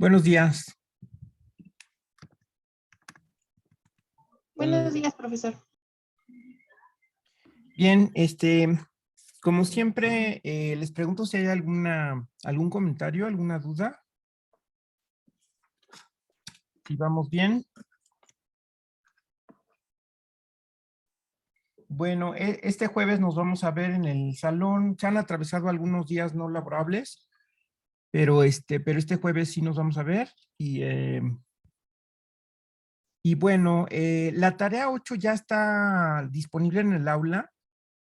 Buenos días. Buenos días, profesor. Bien, como siempre, les pregunto si hay algún comentario, alguna duda. Si vamos bien. Bueno, este jueves nos vamos a ver en el salón. Se han atravesado algunos días no laborables, pero este jueves sí nos vamos a ver. Y bueno, la tarea 8 ya está disponible en el aula,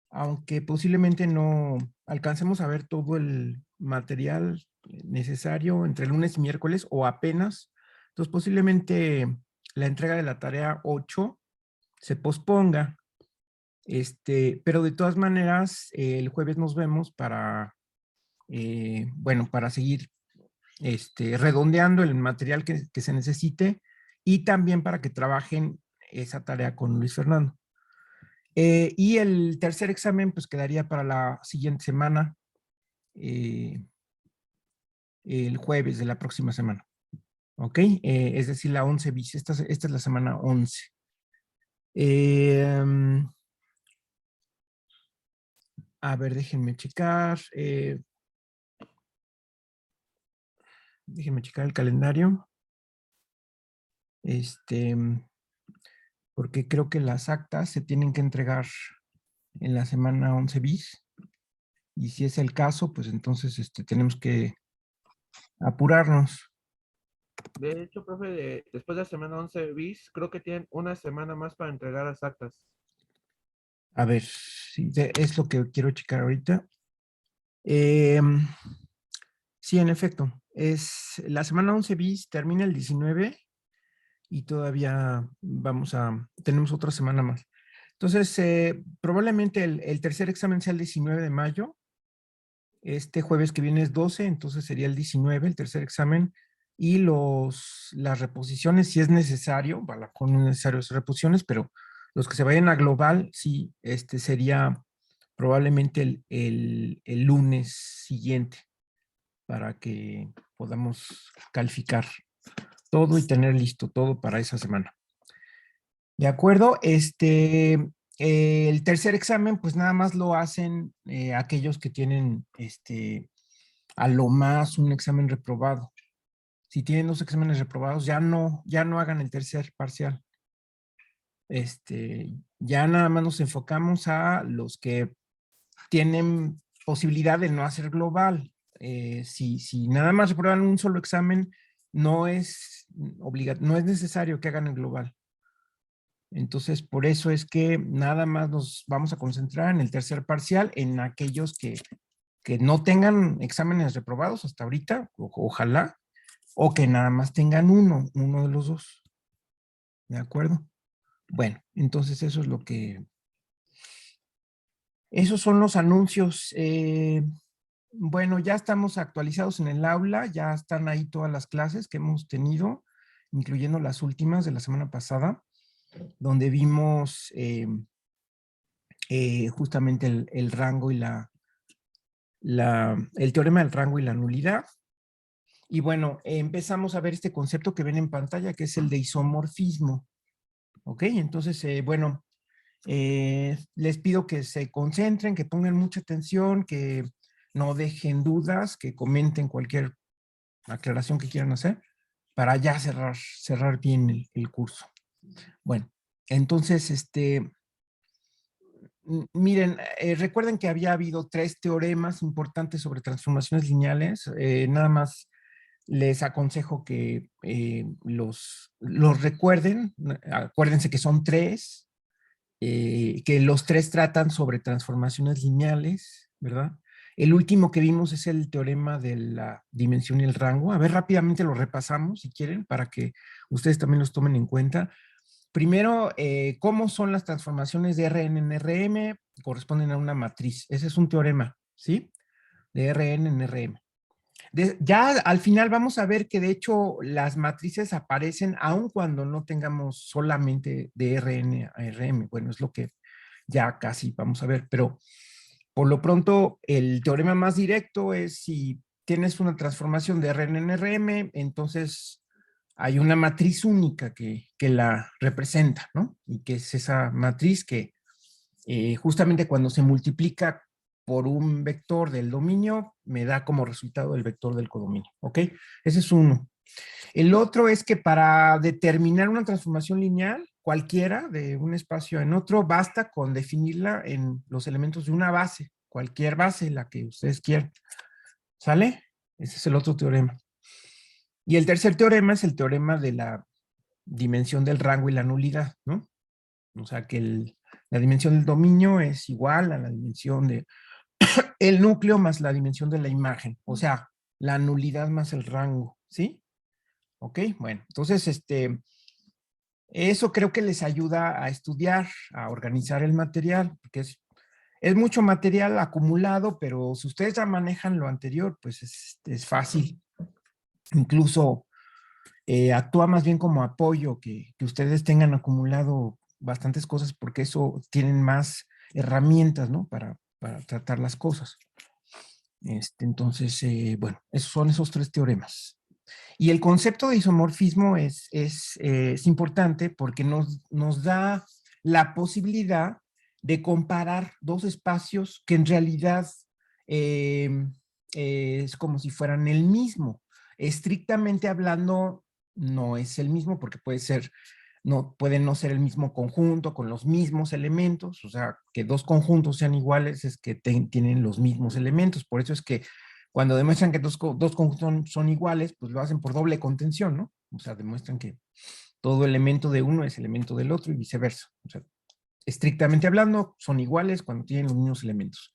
aunque posiblemente no alcancemos a ver todo el material necesario entre lunes y miércoles o apenas. Entonces, posiblemente la entrega de la tarea 8 se posponga. Pero de todas maneras, el jueves nos vemos para, bueno, para seguir redondeando el material que se necesite y también para que trabajen esa tarea con Luis Fernando. Y el tercer examen pues quedaría para la siguiente semana, el jueves de la próxima semana. ¿Ok? Es decir, la 11 bis. Esta es la semana 11. A ver, déjenme checar. Déjenme checar el calendario. Porque creo que las actas se tienen que entregar en la semana 11 bis. Y si es el caso, pues entonces tenemos que apurarnos. De hecho, profe, después de la semana 11 bis, creo que tienen una semana más para entregar las actas. A ver, sí, es lo que quiero checar ahorita. Sí, en efecto, es la semana 11 bis, termina el 19 y todavía tenemos otra semana más. Entonces, probablemente el tercer examen sea el 19 de mayo. Este jueves que viene es 12, entonces sería el 19, el tercer examen. Y las reposiciones, si es necesario, no es necesario hacer reposiciones, pero los que se vayan a global, sí, sería probablemente el lunes siguiente para que podamos calificar todo y tener listo todo para esa semana. ¿De acuerdo? El tercer examen, pues nada más lo hacen aquellos que tienen a lo más un examen reprobado. Si tienen 2 exámenes reprobados, ya no hagan el tercer parcial. Ya nada más nos enfocamos a los que tienen posibilidad de no hacer global. Si nada más reprueban un solo examen, no es necesario que hagan el global. Entonces, por eso es que nada más nos vamos a concentrar en el tercer parcial, en aquellos que no tengan exámenes reprobados hasta ahorita, ojalá, o que nada más tengan uno de los dos. ¿De acuerdo? Bueno, entonces eso es esos son los anuncios. Bueno, ya estamos actualizados en el aula, ya están ahí todas las clases que hemos tenido, incluyendo las últimas de la semana pasada, donde vimos justamente el rango y el teorema del rango y la nulidad. Y bueno, empezamos a ver este concepto que ven en pantalla, que es el de isomorfismo. ¿Ok? Entonces, bueno, les pido que se concentren, que pongan mucha atención, que no dejen dudas, que comenten cualquier aclaración que quieran hacer para ya cerrar bien el curso. Bueno, entonces, miren, recuerden que había habido 3 teoremas importantes sobre transformaciones lineales. Nada más les aconsejo que los recuerden. Acuérdense que son 3, que los 3 tratan sobre transformaciones lineales, ¿verdad? El último que vimos es el teorema de la dimensión y el rango. A ver, rápidamente lo repasamos, si quieren, para que ustedes también los tomen en cuenta. Primero, ¿cómo son las transformaciones de Rn en Rm? Corresponden a una matriz. Ese es un teorema, ¿sí? De Rn en Rm. Ya al final vamos a ver que de hecho las matrices aparecen aun cuando no tengamos solamente de Rn a Rm. Bueno, es lo que ya casi vamos a ver, pero por lo pronto el teorema más directo es si tienes una transformación de Rn en Rm, entonces hay una matriz única que la representa, ¿no? Y que es esa matriz que justamente cuando se multiplica por un vector del dominio, me da como resultado el vector del codominio, ¿ok? Ese es uno. El otro es que para determinar una transformación lineal, cualquiera de un espacio en otro, basta con definirla en los elementos de una base, cualquier base, la que ustedes quieran. ¿Sale? Ese es el otro teorema. Y el tercer teorema es el teorema de la dimensión del rango y la nulidad, ¿no? O sea que la dimensión del dominio es igual a la dimensión de el núcleo más la dimensión de la imagen, o sea, la nulidad más el rango, ¿sí? Ok, bueno, entonces eso creo que les ayuda a estudiar, a organizar el material, porque es mucho material acumulado, pero si ustedes ya manejan lo anterior, pues es fácil. Incluso actúa más bien como apoyo, que ustedes tengan acumulado bastantes cosas, porque eso tienen más herramientas, ¿no? Para tratar las cosas. Entonces, bueno, esos son esos tres teoremas. Y el concepto de isomorfismo es importante porque nos da la posibilidad de comparar dos espacios que en realidad eh, es como si fueran el mismo. Estrictamente hablando, no es el mismo porque puede no ser el mismo conjunto con los mismos elementos, o sea, que dos conjuntos sean iguales es que tienen los mismos elementos. Por eso es que cuando demuestran que dos conjuntos son iguales, pues lo hacen por doble contención, ¿no? O sea, demuestran que todo elemento de uno es elemento del otro y viceversa. O sea, estrictamente hablando, son iguales cuando tienen los mismos elementos.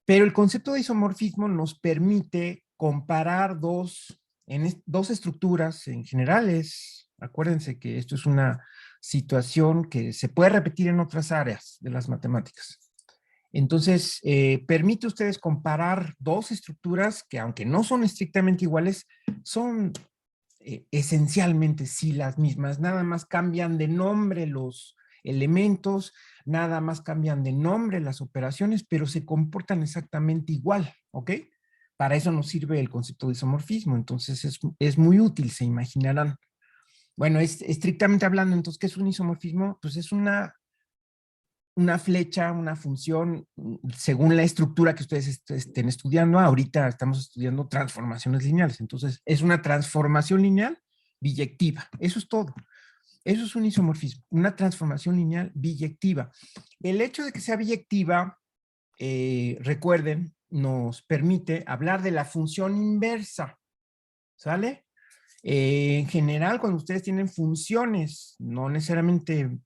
Pero el concepto de isomorfismo nos permite comparar dos estructuras en generales. Acuérdense que esto es una situación que se puede repetir en otras áreas de las matemáticas. Entonces, permite a ustedes comparar dos estructuras que, aunque no son estrictamente iguales, son esencialmente sí las mismas. Nada más cambian de nombre los elementos, nada más cambian de nombre las operaciones, pero se comportan exactamente igual, ¿ok? Para eso nos sirve el concepto de isomorfismo. Entonces, es muy útil, se imaginarán. Bueno, estrictamente hablando, entonces, ¿qué es un isomorfismo? Pues es una flecha, una función, según la estructura que ustedes estén estudiando. Ahorita estamos estudiando transformaciones lineales. Entonces, es una transformación lineal biyectiva. Eso es todo. Eso es un isomorfismo, una transformación lineal biyectiva. El hecho de que sea biyectiva, recuerden, nos permite hablar de la función inversa. ¿Sale? En general, cuando ustedes tienen funciones, no necesariamente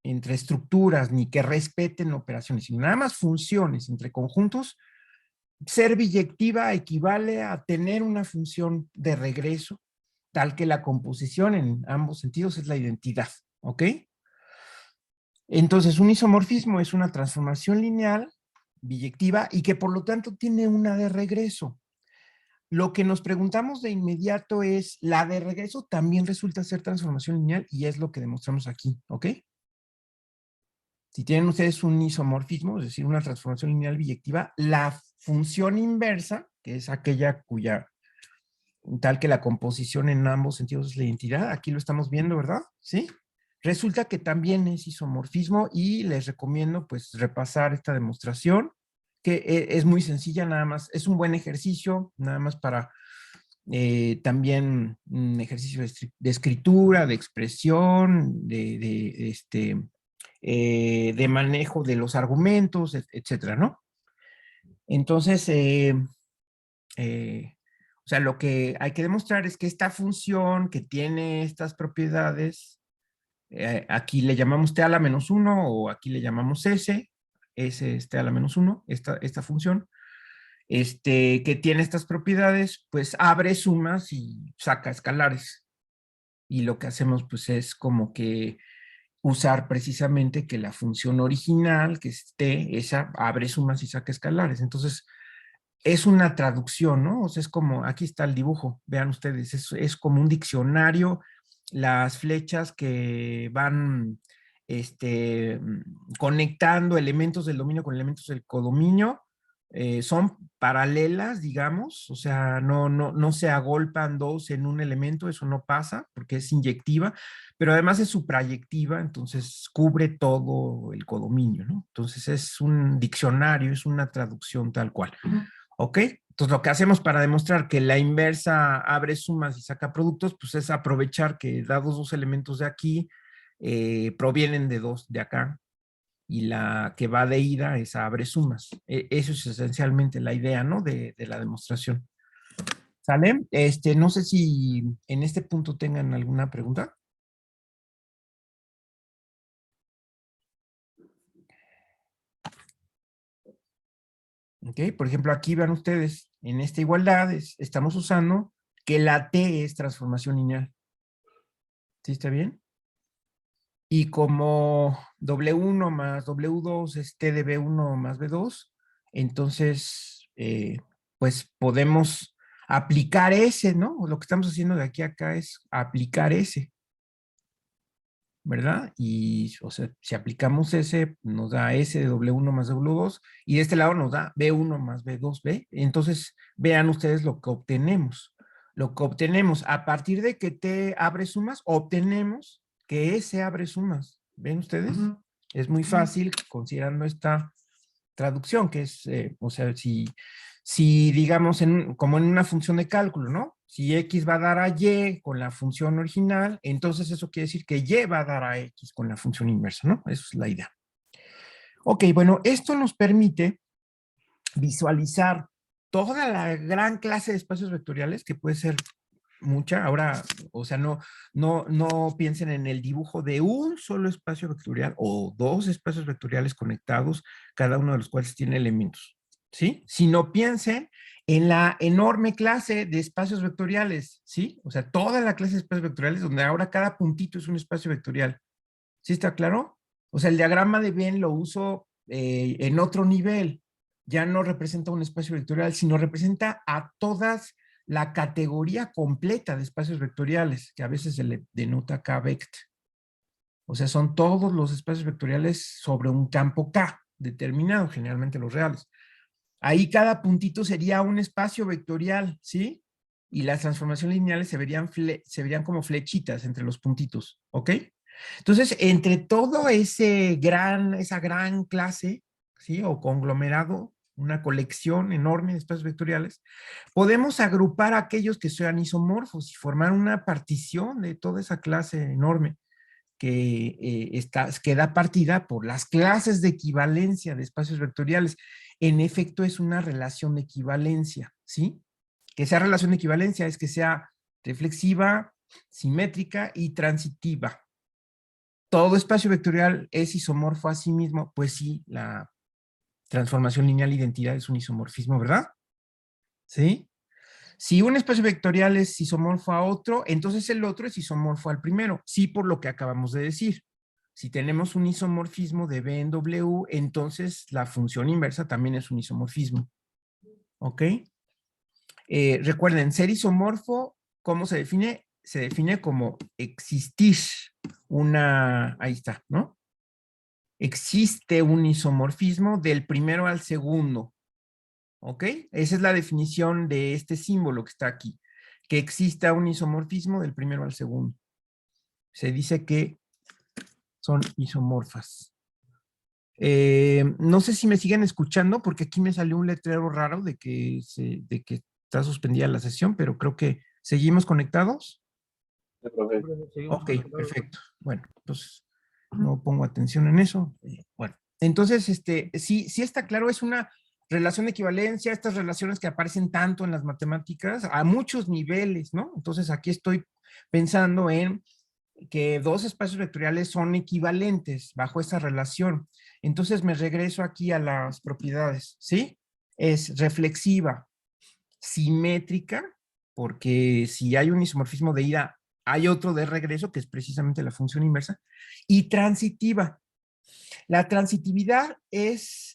entre estructuras ni que respeten operaciones, sino nada más funciones entre conjuntos, ser biyectiva equivale a tener una función de regreso, tal que la composición en ambos sentidos es la identidad, ¿ok? Entonces, un isomorfismo es una transformación lineal biyectiva y que por lo tanto tiene una de regreso. Lo que nos preguntamos de inmediato es, ¿la de regreso también resulta ser transformación lineal? Y es lo que demostramos aquí, ¿ok? Si tienen ustedes un isomorfismo, es decir, una transformación lineal biyectiva, la función inversa, que es aquella cuya, tal que la composición en ambos sentidos es la identidad, aquí lo estamos viendo, ¿verdad? ¿Sí? Resulta que también es isomorfismo y les recomiendo pues repasar esta demostración, que es muy sencilla, nada más, es un buen ejercicio, nada más para también un ejercicio de escritura, de expresión, de manejo de los argumentos, etcétera, ¿no? Entonces, o sea, lo que hay que demostrar es que esta función que tiene estas propiedades, aquí le llamamos t a la menos 1 o aquí le llamamos s, s es t a la menos 1, esta función, que tiene estas propiedades, pues abre sumas y saca escalares. Y lo que hacemos pues es como que usar precisamente que la función original, que esté, esa abre sumas y saca escalares. Entonces, es una traducción, ¿no? O sea, es como, aquí está el dibujo, vean ustedes, es como un diccionario, las flechas que van conectando elementos del dominio con elementos del codominio, son paralelas, digamos, o sea, no se agolpan dos en un elemento, eso no pasa porque es inyectiva, pero además es suprayectiva, entonces cubre todo el codominio, ¿no? Entonces es un diccionario, es una traducción tal cual. ¿Ok? Entonces lo que hacemos para demostrar que la inversa abre sumas y saca productos, pues es aprovechar que dados dos elementos de aquí, provienen de dos de acá, y la que va de ida es abre sumas. Eso es esencialmente la idea, ¿no? De la demostración. ¿Sale? No sé si en este punto tengan alguna pregunta. ¿Ok? Por ejemplo, aquí vean ustedes, en esta igualdad estamos usando que la T es transformación lineal. ¿Sí está bien? Y como W1 más W2 es T de B1 más B2, entonces, pues podemos aplicar ese, ¿no? Lo que estamos haciendo de aquí a acá es aplicar ese, ¿verdad? Y, o sea, si aplicamos ese, nos da S de W1 más W2, y de este lado nos da B1 más B2, ¿ve? Entonces, vean ustedes lo que obtenemos. Lo que obtenemos a partir de que T abre sumas, obtenemos que S abre sumas. ¿Ven ustedes? Es muy fácil considerando esta traducción, que es, o sea, si digamos, como en una función de cálculo, ¿no? Si X va a dar a Y con la función original, entonces eso quiere decir que Y va a dar a X con la función inversa, ¿no? Esa es la idea. Ok, bueno, esto nos permite visualizar toda la gran clase de espacios vectoriales, que puede ser mucha. Ahora, o sea, no piensen en el dibujo de un solo espacio vectorial o dos espacios vectoriales conectados, cada uno de los cuales tiene elementos, ¿sí? Sino piensen en la enorme clase de espacios vectoriales, ¿sí? O sea, toda la clase de espacios vectoriales donde ahora cada puntito es un espacio vectorial. ¿Sí está claro? O sea, el diagrama de Venn lo uso en otro nivel. Ya no representa un espacio vectorial, sino representa a todas la categoría completa de espacios vectoriales, que a veces se le denota acá vect. O sea, son todos los espacios vectoriales sobre un campo K determinado, generalmente los reales. Ahí cada puntito sería un espacio vectorial, ¿sí? Y las transformaciones lineales se verían como flechitas entre los puntitos, ¿ok? Entonces, entre todo esa gran clase, ¿sí? O conglomerado, una colección enorme de espacios vectoriales, podemos agrupar aquellos que sean isomorfos y formar una partición de toda esa clase enorme que da partida por las clases de equivalencia de espacios vectoriales. En efecto, es una relación de equivalencia, ¿sí? Que sea relación de equivalencia es que sea reflexiva, simétrica y transitiva. ¿Todo espacio vectorial es isomorfo a sí mismo? Pues sí, la transformación lineal identidad es un isomorfismo, ¿verdad? ¿Sí? Si un espacio vectorial es isomorfo a otro, entonces el otro es isomorfo al primero. Sí, por lo que acabamos de decir. Si tenemos un isomorfismo de B en W, entonces la función inversa también es un isomorfismo. ¿Ok? Recuerden, ser isomorfo, ¿cómo se define? Se define como existir ahí está, ¿no? Existe un isomorfismo del primero al segundo. ¿Ok? Esa es la definición de este símbolo que está aquí. Que exista un isomorfismo del primero al segundo. Se dice que son isomorfas. No sé si me siguen escuchando porque aquí me salió un letrero raro de que está suspendida la sesión, pero creo que seguimos conectados. Sí, profe. Seguimos Ok, conectados. perfecto. Bueno, pues no pongo atención en eso. Bueno, entonces, sí está claro, es una relación de equivalencia, estas relaciones que aparecen tanto en las matemáticas a muchos niveles, ¿no? Entonces aquí estoy pensando en que dos espacios vectoriales son equivalentes bajo esa relación. Entonces me regreso aquí a las propiedades, ¿sí? Es reflexiva, simétrica, porque si hay un isomorfismo de ida, hay otro de regreso, que es precisamente la función inversa, y transitiva. La transitividad es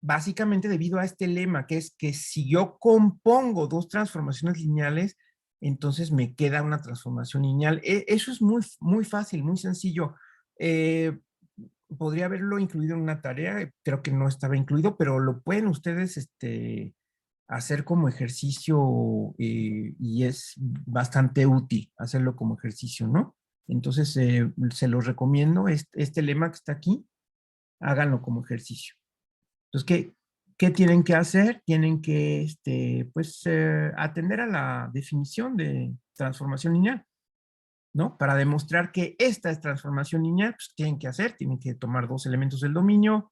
básicamente debido a este lema, que es que si yo compongo dos transformaciones lineales, entonces me queda una transformación lineal. Eso es muy, muy fácil, muy sencillo. Eh, podría haberlo incluido en una tarea, creo que no estaba incluido, pero lo pueden ustedes hacer como ejercicio y es bastante útil hacerlo como ejercicio, ¿no? Entonces, se los recomiendo, este lema que está aquí, háganlo como ejercicio. Entonces, ¿qué tienen que hacer? Tienen que, pues, atender a la definición de transformación lineal, ¿no? Para demostrar que esta es transformación lineal, pues, tienen que tomar dos elementos del dominio,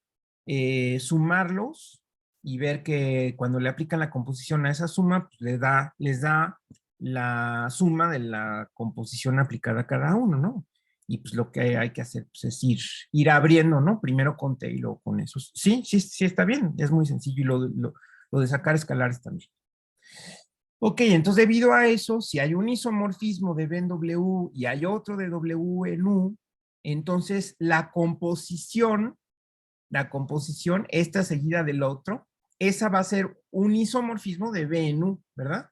sumarlos y ver que cuando le aplican la composición a esa suma, pues, les da la suma de la composición aplicada a cada uno, ¿no? Y pues lo que hay que hacer pues, es ir abriendo, ¿no? Primero con T y luego con esos. Sí, sí, sí está bien, es muy sencillo y lo de sacar escalares también. Ok, entonces debido a eso, si hay un isomorfismo de B en W y hay otro de W en U, entonces la composición, esta seguida del otro, esa va a ser un isomorfismo de B en U, ¿verdad?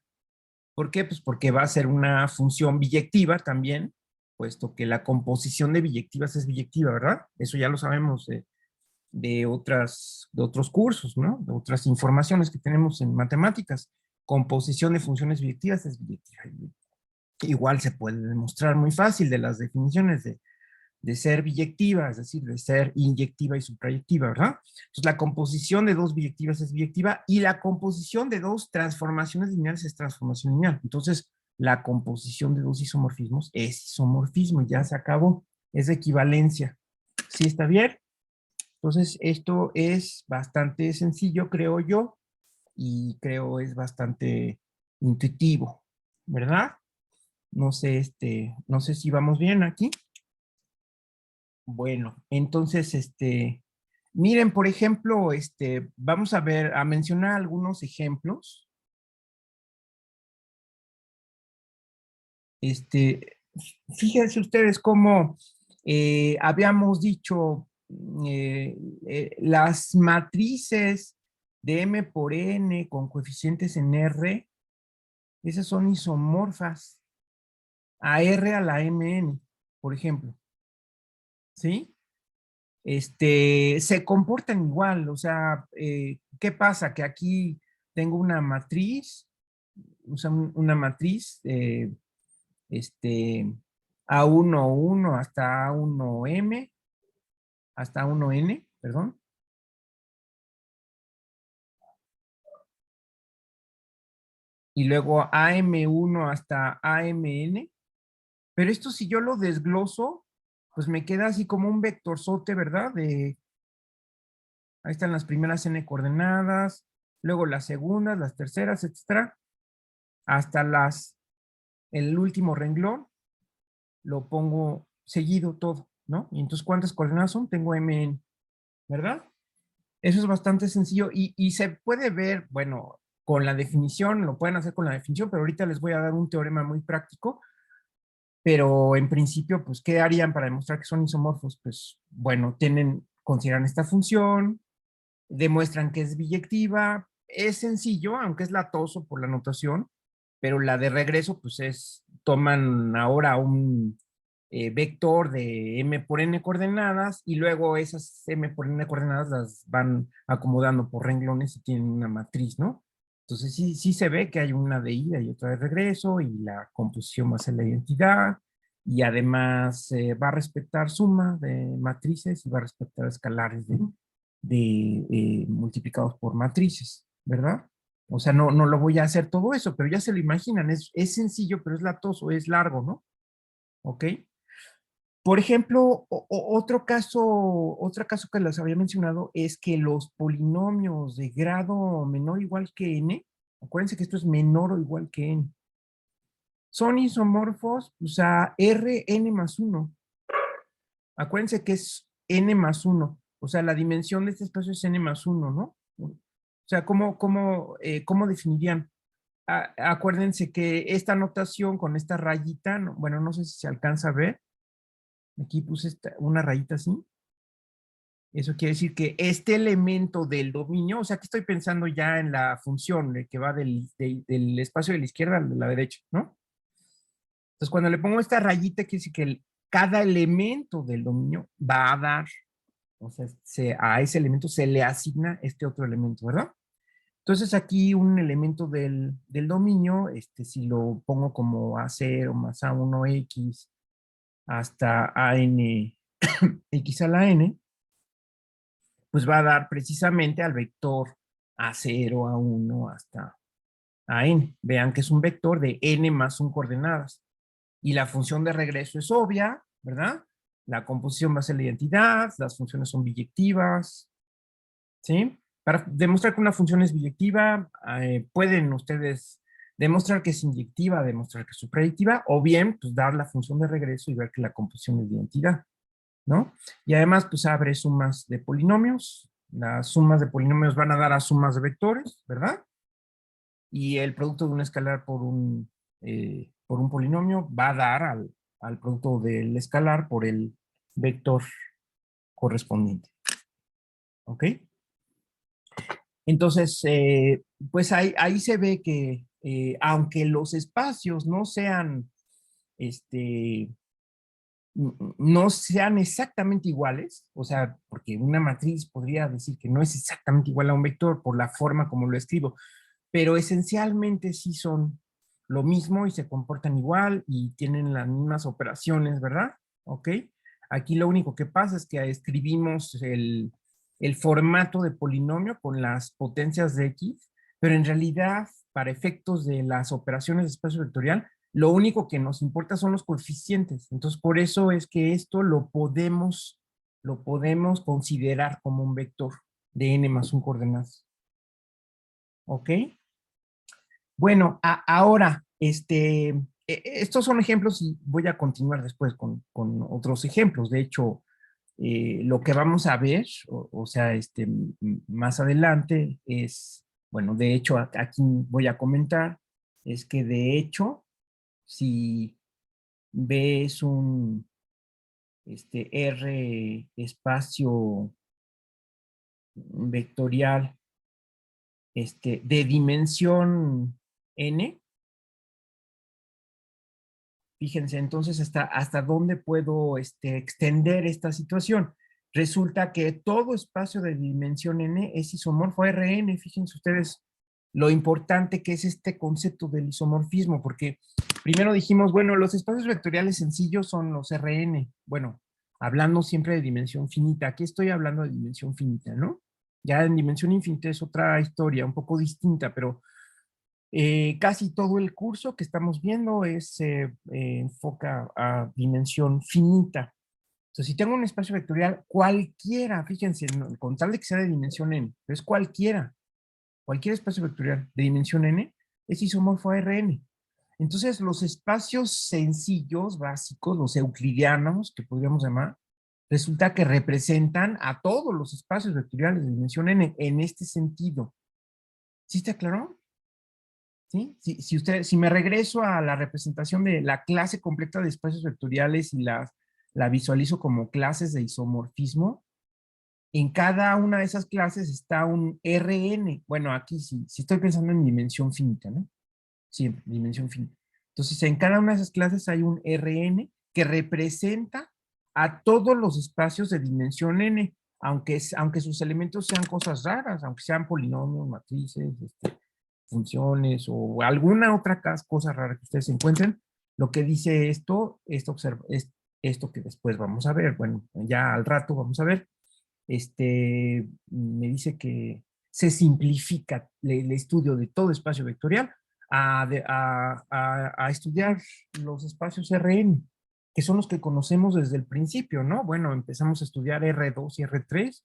¿Por qué? Pues porque va a ser una función biyectiva también, puesto que la composición de biyectivas es biyectiva, ¿verdad? Eso ya lo sabemos de otros cursos, ¿no? De otras informaciones que tenemos en matemáticas. Composición de funciones biyectivas es biyectiva. Igual se puede demostrar muy fácil de las definiciones de ser biyectiva, es decir, de ser inyectiva y suprayectiva, ¿verdad? Entonces, la composición de dos biyectivas es biyectiva y la composición de dos transformaciones lineales es transformación lineal. Entonces, la composición de dos isomorfismos es isomorfismo, ya se acabó, es equivalencia. ¿Sí está bien? Entonces, esto es bastante sencillo, creo yo, y creo es bastante intuitivo, ¿verdad? No sé, no sé si vamos bien aquí. Bueno, entonces, miren, por ejemplo, vamos a ver, a mencionar algunos ejemplos. Este, Fíjense ustedes cómo habíamos dicho las matrices de M por N con coeficientes en R, esas son isomorfas a R a la MN, por ejemplo, ¿sí? Se comportan igual, o sea, ¿qué pasa? Que aquí tengo una matriz, o sea, una matriz, este, A1 hasta A1M, hasta A1N, perdón, y luego AM1 hasta AMN, pero esto si yo lo desgloso, pues me queda así como un vectorzote, ¿verdad? Ahí están las primeras n coordenadas, luego las segundas, las terceras, etcétera, hasta el último renglón, lo pongo seguido todo, ¿no? Y entonces, ¿cuántas coordenadas son? Tengo mn, ¿verdad? Eso es bastante sencillo y se puede ver, bueno, con la definición, lo pueden hacer con la definición, pero ahorita les voy a dar un teorema muy práctico, pero en principio, pues, ¿qué harían para demostrar que son isomorfos? Pues, bueno, consideran esta función, demuestran que es biyectiva, es sencillo, aunque es latoso por la notación, pero la de regreso, pues toman ahora un vector de m por n coordenadas y luego esas m por n coordenadas las van acomodando por renglones y tienen una matriz, ¿no? Entonces sí se ve que hay una de ida y otra de regreso y la composición va a ser la identidad y además va a respetar suma de matrices y va a respetar escalares multiplicados por matrices, ¿verdad? O sea, no lo voy a hacer todo eso, pero ya se lo imaginan, es sencillo, pero es latoso, es largo, ¿no? ¿Ok? Por ejemplo, otro caso que les había mencionado es que los polinomios de grado menor o igual que n, acuérdense que esto es menor o igual que n, son isomorfos, o sea, Rn más 1. Acuérdense que es n más 1, o sea, la dimensión de este espacio es n más 1, ¿no? O sea, ¿cómo definirían? Acuérdense que esta notación con esta rayita, bueno, no sé si se alcanza a ver, aquí puse una rayita así. Eso quiere decir que este elemento del dominio, o sea, que estoy pensando ya en la función que va del espacio de la izquierda a la derecha, ¿no? Entonces, cuando le pongo esta rayita, quiere decir que cada elemento del dominio va a dar O sea, a ese elemento se le asigna este otro elemento, ¿verdad? Entonces aquí un elemento del dominio, si lo pongo como A0 más A1X hasta AN X a la N, pues va a dar precisamente al vector A0, A1 hasta AN. Vean que es un vector de N más un coordenadas. Y la función de regreso es obvia, ¿verdad? La composición va a ser la identidad, las funciones son biyectivas, ¿sí? Para demostrar que una función es biyectiva, pueden ustedes demostrar que es inyectiva, demostrar que es suprayectiva, o bien, pues dar la función de regreso y ver que la composición es de identidad, ¿no? Y además, pues abre sumas de polinomios. Las sumas de polinomios van a dar a sumas de vectores, ¿verdad? Y el producto de un escalar por un polinomio va a dar al producto del escalar por el vector correspondiente. ¿Ok? Entonces, pues ahí se ve que aunque los espacios no sean, no sean exactamente iguales, o sea, porque una matriz podría decir que no es exactamente igual a un vector por la forma como lo escribo, pero esencialmente sí son lo mismo y se comportan igual y tienen las mismas operaciones, ¿verdad? ¿Ok? Aquí lo único que pasa es que escribimos el formato de polinomio con las potencias de X, pero en realidad, para efectos de las operaciones de espacio vectorial, lo único que nos importa son los coeficientes. Entonces, por eso es que esto lo podemos considerar como un vector de n más un coordenadas. ¿Ok? Bueno, ahora, estos son ejemplos y voy a continuar después con otros ejemplos. De hecho, lo que vamos a ver, o sea, más adelante es, bueno, de hecho, aquí voy a comentar, es que de hecho, si ves un R espacio vectorial de dimensión n, fíjense entonces hasta dónde puedo extender esta situación. Resulta que todo espacio de dimensión n es isomorfo a Rn. Fíjense ustedes lo importante que es este concepto del isomorfismo, porque primero dijimos, bueno, los espacios vectoriales sencillos son los Rn. Bueno, hablando siempre de dimensión finita. Aquí estoy hablando de dimensión finita, ¿no? Ya en dimensión infinita es otra historia, un poco distinta, pero casi todo el curso que estamos viendo enfoca a dimensión finita. Entonces, si tengo un espacio vectorial cualquiera, fíjense, con tal de que sea de dimensión n, pero es cualquiera, cualquier espacio vectorial de dimensión n es isomorfo a Rn. Entonces, los espacios sencillos, básicos, los euclidianos, que podríamos llamar, resulta que representan a todos los espacios vectoriales de dimensión n en este sentido. ¿Sí está claro? ¿Sí? Si me regreso a la representación de la clase completa de espacios vectoriales y la visualizo como clases de isomorfismo, en cada una de esas clases está un Rn. Bueno, aquí sí, si estoy pensando en dimensión finita, ¿no? Sí, dimensión finita. Entonces, en cada una de esas clases hay un Rn que representa a todos los espacios de dimensión n, aunque sus elementos sean cosas raras, aunque sean polinomios, matrices, funciones o alguna otra cosa rara que ustedes encuentren, lo que dice es esto que después vamos a ver, bueno, ya al rato vamos a ver, me dice que se simplifica el estudio de todo espacio vectorial a estudiar los espacios Rn, que son los que conocemos desde el principio, ¿no? Bueno, empezamos a estudiar R2 y R3,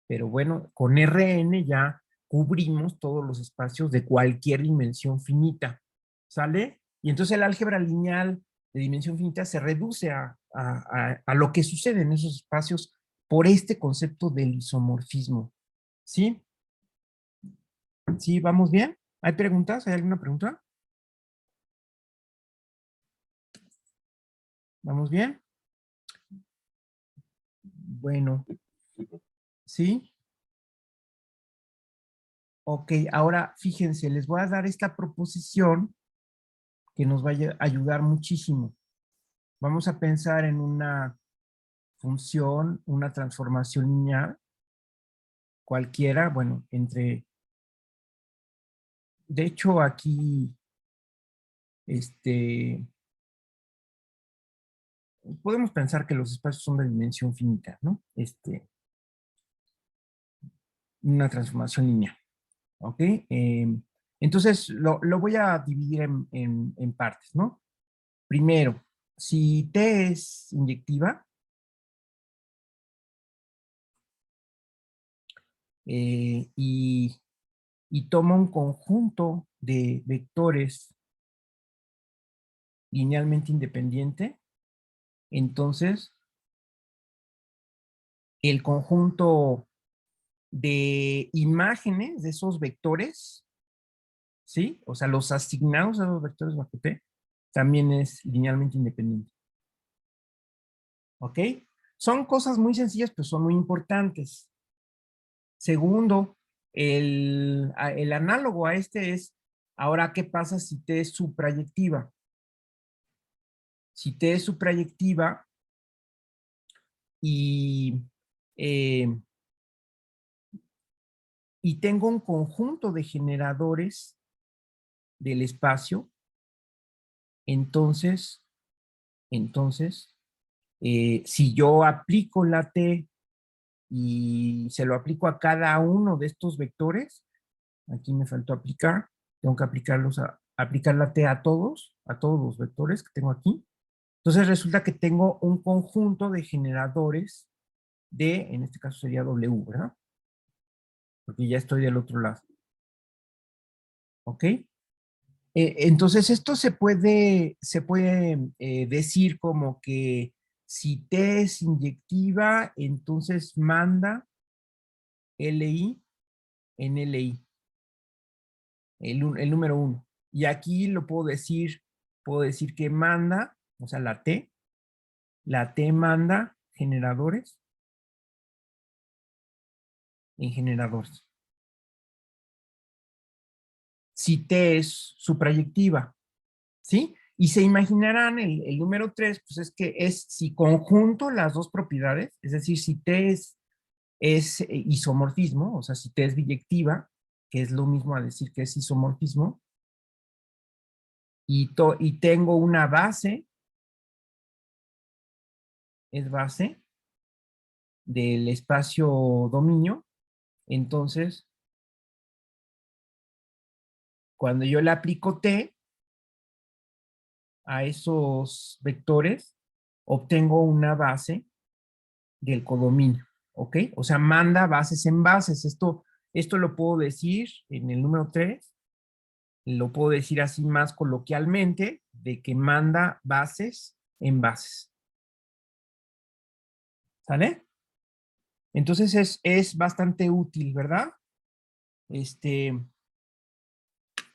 pero bueno, con Rn ya cubrimos todos los espacios de cualquier dimensión finita, ¿sale? Y entonces el álgebra lineal de dimensión finita se reduce a lo que sucede en esos espacios por este concepto del isomorfismo, ¿sí? ¿Sí? ¿Vamos bien? ¿Hay preguntas? ¿Hay alguna pregunta? ¿Vamos bien? Bueno, ¿sí? Ok, ahora fíjense, les voy a dar esta proposición que nos va a ayudar muchísimo. Vamos a pensar en una función, una transformación lineal, cualquiera, bueno, entre, de hecho aquí, podemos pensar que los espacios son de dimensión finita, ¿no? Una transformación lineal, ¿ok? Entonces, lo voy a dividir en partes, ¿no? Primero, si T es inyectiva, y toma un conjunto de vectores linealmente independiente, entonces el conjunto de imágenes de esos vectores, ¿sí? O sea, los asignados a los vectores bajo T, también es linealmente independiente. ¿Ok? Son cosas muy sencillas, pero son muy importantes. Segundo, el análogo a este es, ahora, ¿qué pasa si T es suprayectiva? Si T es suprayectiva y, eh, y tengo un conjunto de generadores del espacio, entonces, si yo aplico la T y se lo aplico a cada uno de estos vectores, aquí me faltó aplicar, tengo que aplicar la T a todos los vectores que tengo aquí. Entonces resulta que tengo un conjunto de generadores en este caso sería W, ¿verdad? Porque ya estoy del otro lado. ¿Ok? Entonces esto se puede decir como que si T es inyectiva, entonces manda LI en LI, el número 1. Y aquí lo puedo decir que manda, o sea, la T manda generadores en generadores. Si T es suprayectiva, ¿sí? Y se imaginarán el número 3, pues es que es si conjunto las dos propiedades, es decir, si T es isomorfismo, o sea, si T es biyectiva, que es lo mismo a decir que es isomorfismo, y tengo una base, es base del espacio dominio, entonces, cuando yo le aplico T a esos vectores, obtengo una base del codominio, ¿ok? O sea, manda bases en bases. Esto lo puedo decir en el número 3, lo puedo decir así más coloquialmente, de que manda bases en bases. ¿Sale? Entonces es bastante útil, ¿verdad?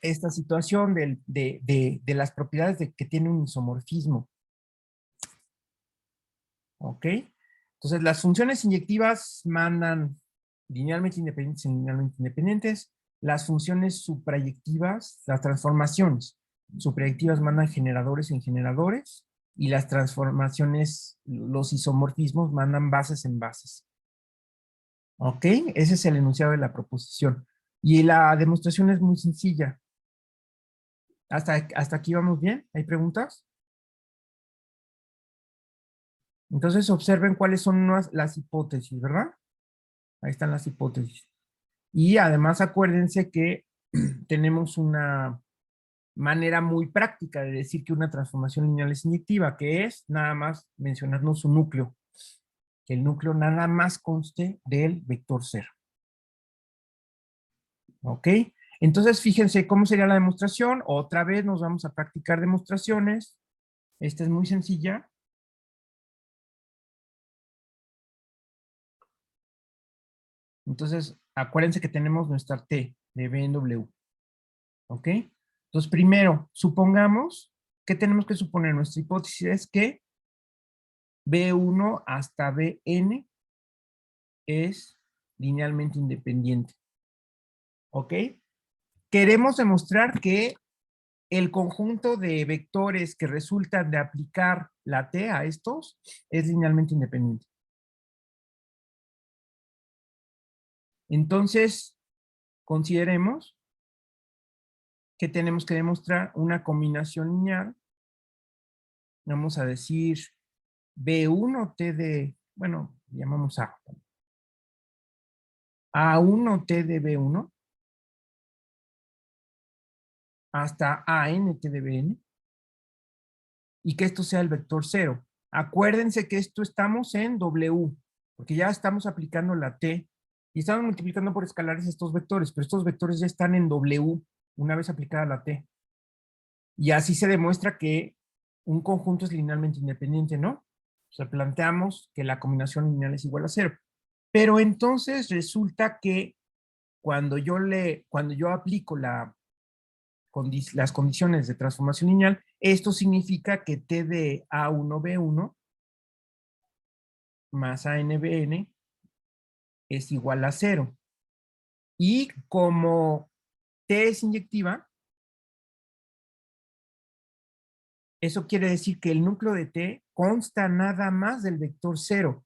Esta situación de las propiedades de que tiene un isomorfismo. ¿Ok? Entonces, las funciones inyectivas mandan linealmente independientes en linealmente independientes. Las funciones suprayectivas, las transformaciones suprayectivas mandan generadores en generadores. Y las transformaciones, los isomorfismos, mandan bases en bases. ¿Ok? Ese es el enunciado de la proposición. Y la demostración es muy sencilla. ¿Hasta aquí vamos bien? ¿Hay preguntas? Entonces observen cuáles son las hipótesis, ¿verdad? Ahí están las hipótesis. Y además acuérdense que tenemos una manera muy práctica de decir que una transformación lineal es inyectiva, que es nada más mencionarnos su núcleo, que el núcleo nada más conste del vector 0. ¿Ok? Entonces fíjense cómo sería la demostración. Otra vez nos vamos a practicar demostraciones. Esta es muy sencilla. Entonces, acuérdense que tenemos nuestra T de B en W. ¿Ok? Entonces, primero, supongamos, ¿qué tenemos que suponer? Nuestra hipótesis es que B1 hasta Bn es linealmente independiente. ¿Ok? Queremos demostrar que el conjunto de vectores que resultan de aplicar la T a estos es linealmente independiente. Entonces, consideremos que tenemos que demostrar una combinación lineal. Vamos a decir B1T de, bueno, llamamos A. A1T de B1 hasta ANT de BN y que esto sea el vector 0. Acuérdense que esto estamos en W, porque ya estamos aplicando la T y estamos multiplicando por escalares estos vectores, pero estos vectores ya están en W una vez aplicada la T. Y así se demuestra que un conjunto es linealmente independiente, ¿no? O sea, planteamos que la combinación lineal es igual a 0. Pero entonces resulta que cuando yo aplico las condiciones de transformación lineal, esto significa que T de A1B1 más ANBN es igual a 0. Y como T es inyectiva, eso quiere decir que el núcleo de T consta nada más del vector 0.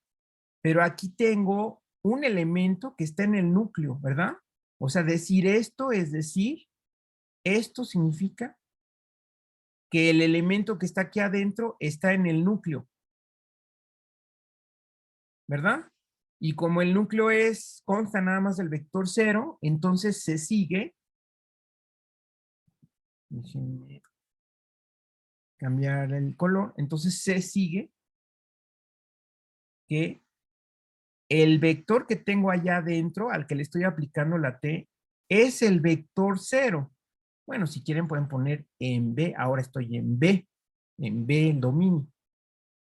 Pero aquí tengo un elemento que está en el núcleo, ¿verdad? O sea, decir esto es decir, esto significa que el elemento que está aquí adentro está en el núcleo, ¿verdad? Y como el núcleo consta nada más del vector 0, entonces se sigue, déjenme cambiar el color, entonces se sigue que el vector que tengo allá adentro, al que le estoy aplicando la T, es el vector 0. Bueno, si quieren pueden poner en B, ahora estoy en B el dominio,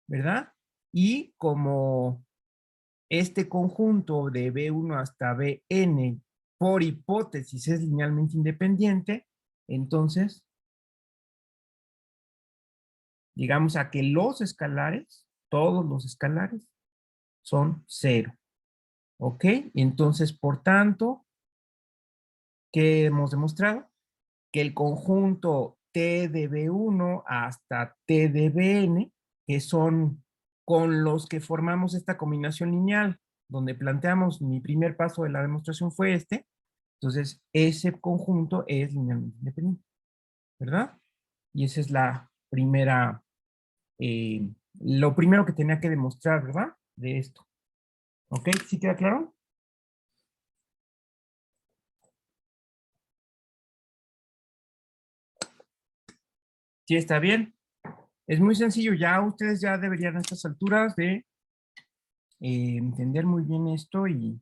¿verdad? Y como este conjunto de B1 hasta Bn por hipótesis es linealmente independiente, entonces llegamos a que los escalares, todos los escalares, son 0. ¿Ok? Entonces, por tanto, ¿qué hemos demostrado? Que el conjunto T de B1 hasta T de Bn, que son con los que formamos esta combinación lineal, donde planteamos mi primer paso de la demostración fue este, entonces ese conjunto es linealmente independiente, ¿verdad? Y esa es la primera, lo primero que tenía que demostrar, ¿verdad? De esto. ¿Ok? ¿Sí queda claro? Sí, está bien. Es muy sencillo, ya ustedes ya deberían a estas alturas de entender muy bien esto y,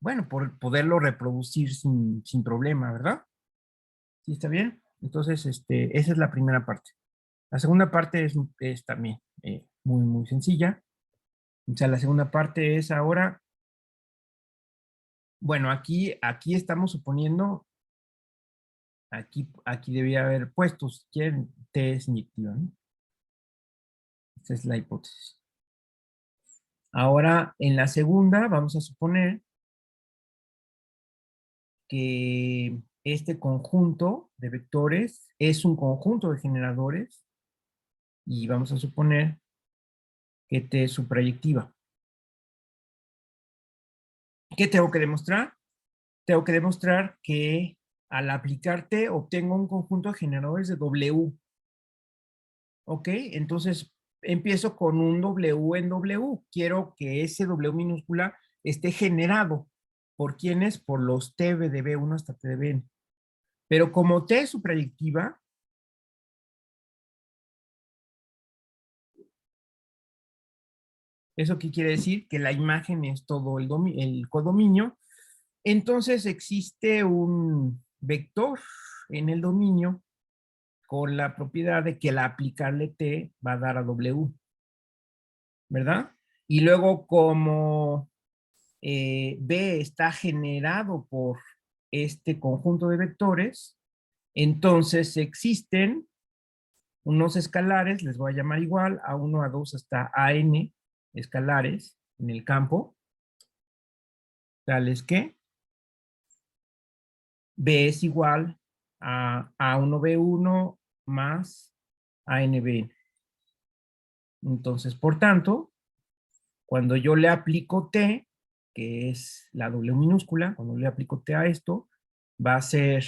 bueno, por poderlo reproducir sin problema, ¿verdad? ¿Sí está bien? Entonces, esa es la primera parte. La segunda parte es también muy sencilla. O sea, la segunda parte es ahora, bueno, aquí estamos suponiendo, aquí debía haber puesto, si quieren, T es inyectiva, ¿no? Esta es la hipótesis. Ahora, en la segunda, vamos a suponer que este conjunto de vectores es un conjunto de generadores y vamos a suponer que T es su proyectiva. ¿Qué tengo que demostrar? Tengo que demostrar que al aplicar T obtengo un conjunto de generadores de W. ¿Ok? Entonces empiezo con un W en W. Quiero que ese W minúscula esté generado. ¿Por quiénes? Por los T de B1 hasta T de Bn. Pero como T es su proyectiva, ¿eso qué quiere decir? Que la imagen es todo el codominio. Entonces existe un vector en el dominio con la propiedad de que al aplicarle T va a dar a W, ¿verdad? Y luego como B está generado por este conjunto de vectores, entonces existen unos escalares, les voy a llamar igual, A1, A2 hasta AN escalares en el campo, tales que B es igual a A1B1 más ANB. Entonces, por tanto, cuando yo le aplico T, que es la W minúscula, cuando le aplico T a esto, va a ser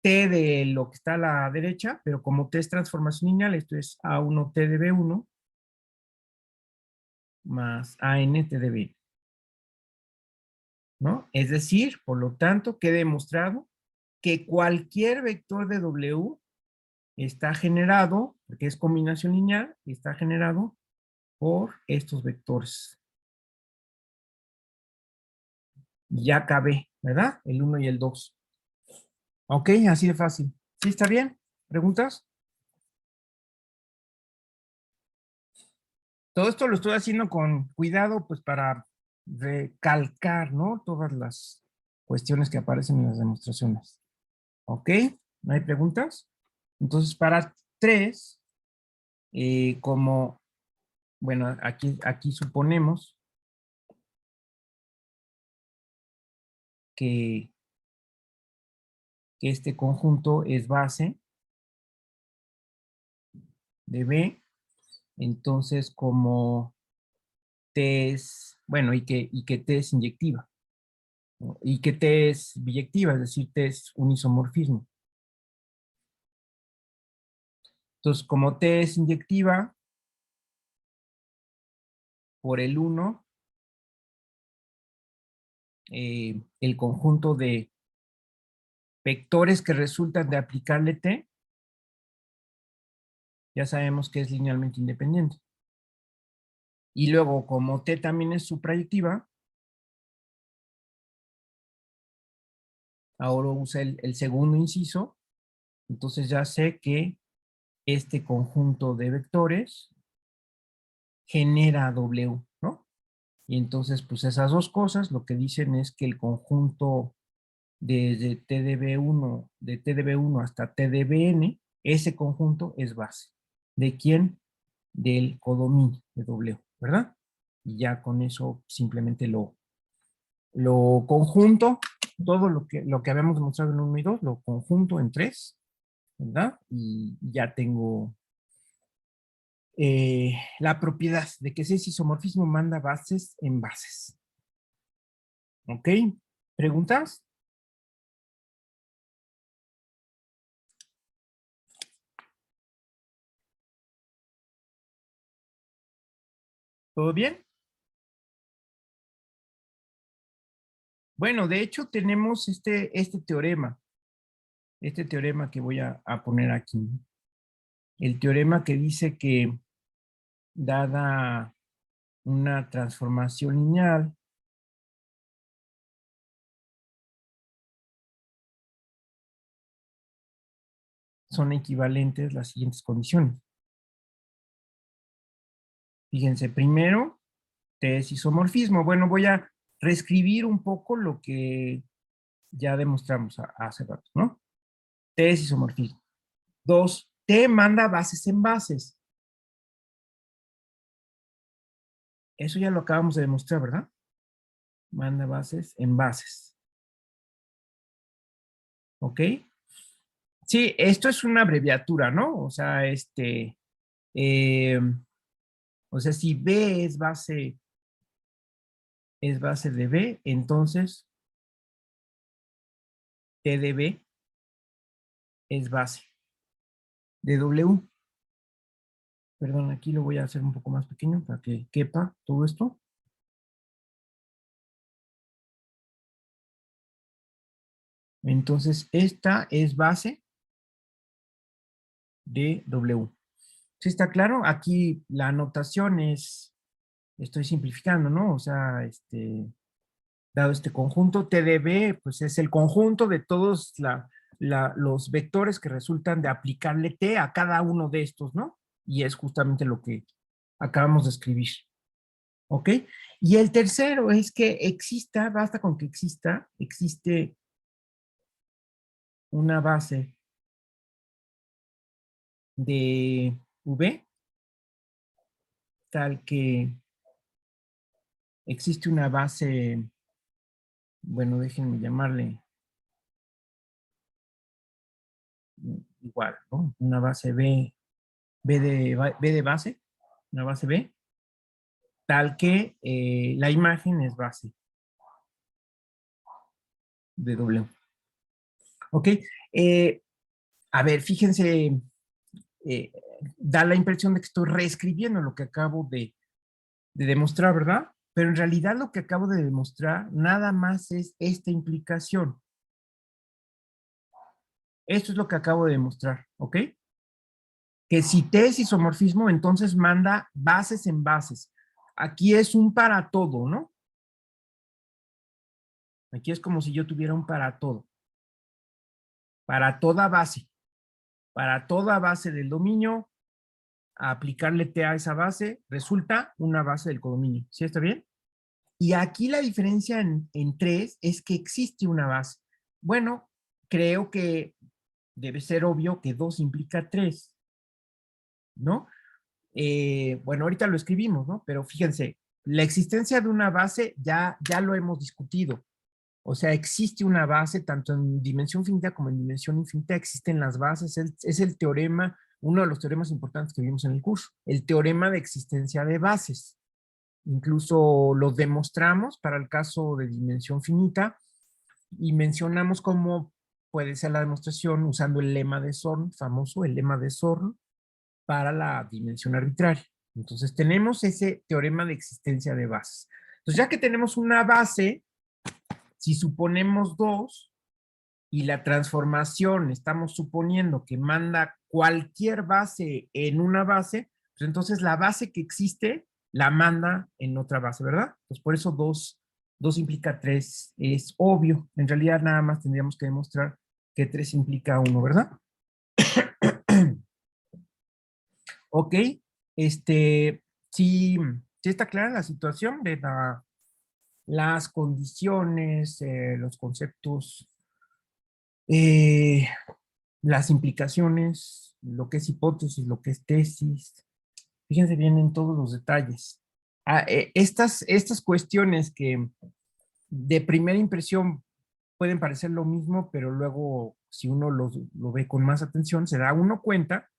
T de lo que está a la derecha, pero como T es transformación lineal, esto es A1 T de B1 más AN T de B, ¿no? Es decir, por lo tanto, queda demostrado que cualquier vector de W está generado, porque es combinación lineal, está generado por estos vectores. Ya acabé, ¿verdad? El 1 y el 2. Ok, así de fácil. ¿Sí está bien? ¿Preguntas? Todo esto lo estoy haciendo con cuidado, pues para recalcar, ¿no? Todas las cuestiones que aparecen en las demostraciones. ¿Ok? ¿No hay preguntas? Entonces, para 3, como, bueno, aquí suponemos que este conjunto es base de B, entonces como T es, bueno, y que T es inyectiva, ¿no? Y que T es biyectiva, es decir, T es un isomorfismo. Entonces, como T es inyectiva por el 1, el conjunto de vectores que resultan de aplicarle T, ya sabemos que es linealmente independiente. Y luego, como T también es suprayectiva, ahora usa el segundo inciso, entonces ya sé que este conjunto de vectores genera W, ¿no? Y entonces, pues esas dos cosas lo que dicen es que el conjunto desde T de B1 hasta T de Bn, ese conjunto es base. ¿De quién? Del codominio de W, ¿verdad? Y ya con eso simplemente lo conjunto, todo lo que habíamos demostrado en 1 y 2, lo conjunto en 3, ¿verdad? Y ya tengo la propiedad de que ese isomorfismo manda bases en bases. ¿Ok? ¿Preguntas? ¿Todo bien? Bueno, de hecho tenemos este teorema que voy a poner aquí. El teorema que dice que dada una transformación lineal, son equivalentes las siguientes condiciones. Fíjense, primero, T es isomorfismo. Bueno, voy a reescribir un poco lo que ya demostramos hace rato, ¿no? T es isomorfismo. 2, T manda bases en bases. Eso ya lo acabamos de demostrar, ¿verdad? Manda bases en bases. ¿Ok? Sí, esto es una abreviatura, ¿no? O sea, eh, o sea, si B es base de B, entonces T de B es base de W. Perdón, aquí lo voy a hacer un poco más pequeño para que quepa todo esto. Entonces, esta es base de W. ¿Sí está claro? Aquí la anotación es, estoy simplificando, ¿no? O sea, dado este conjunto, T de B, pues es el conjunto de todos los vectores que resultan de aplicarle T a cada uno de estos, ¿no? Y es justamente lo que acabamos de escribir. ¿Ok? Y el tercero es que exista, basta con que existe una base de V, tal que existe una base, bueno, déjenme llamarle igual, ¿no? Una base B de base, una base B, tal que la imagen es base de W. ¿Ok? A ver, fíjense, da la impresión de que estoy reescribiendo lo que acabo de demostrar, ¿verdad? Pero en realidad lo que acabo de demostrar nada más es esta implicación. Esto es lo que acabo de demostrar, ¿ok? Que si T es isomorfismo, entonces manda bases en bases. Aquí es un para todo, ¿no? Aquí es como si yo tuviera un para todo. Para toda base. Para toda base del dominio, a aplicarle T a esa base, resulta una base del codominio. ¿Sí está bien? Y aquí la diferencia en 3 es que existe una base. Bueno, creo que debe ser obvio que 2 implica 3, ¿no? Bueno, ahorita lo escribimos, ¿no? Pero fíjense, la existencia de una base ya lo hemos discutido. O sea, existe una base tanto en dimensión finita como en dimensión infinita, existen las bases. Es el teorema, uno de los teoremas importantes que vimos en el curso, el teorema de existencia de bases. Incluso lo demostramos para el caso de dimensión finita y mencionamos cómo puede ser la demostración usando el lema de Zorn, famoso, el lema de Zorn, para la dimensión arbitraria. Entonces tenemos ese teorema de existencia de bases. Entonces ya que tenemos una base, si suponemos 2 y la transformación estamos suponiendo que manda cualquier base en una base, pues entonces la base que existe la manda en otra base, ¿verdad? Pues por eso 2 implica 3 es obvio. En realidad nada más tendríamos que demostrar que 3 implica 1, ¿verdad? Ok, sí, sí está clara la situación de las condiciones, los conceptos, eh, las implicaciones, lo que es hipótesis, lo que es tesis. Fíjense bien en todos los detalles. Estas cuestiones que de primera impresión pueden parecer lo mismo, pero luego si uno lo ve con más atención, se da uno cuenta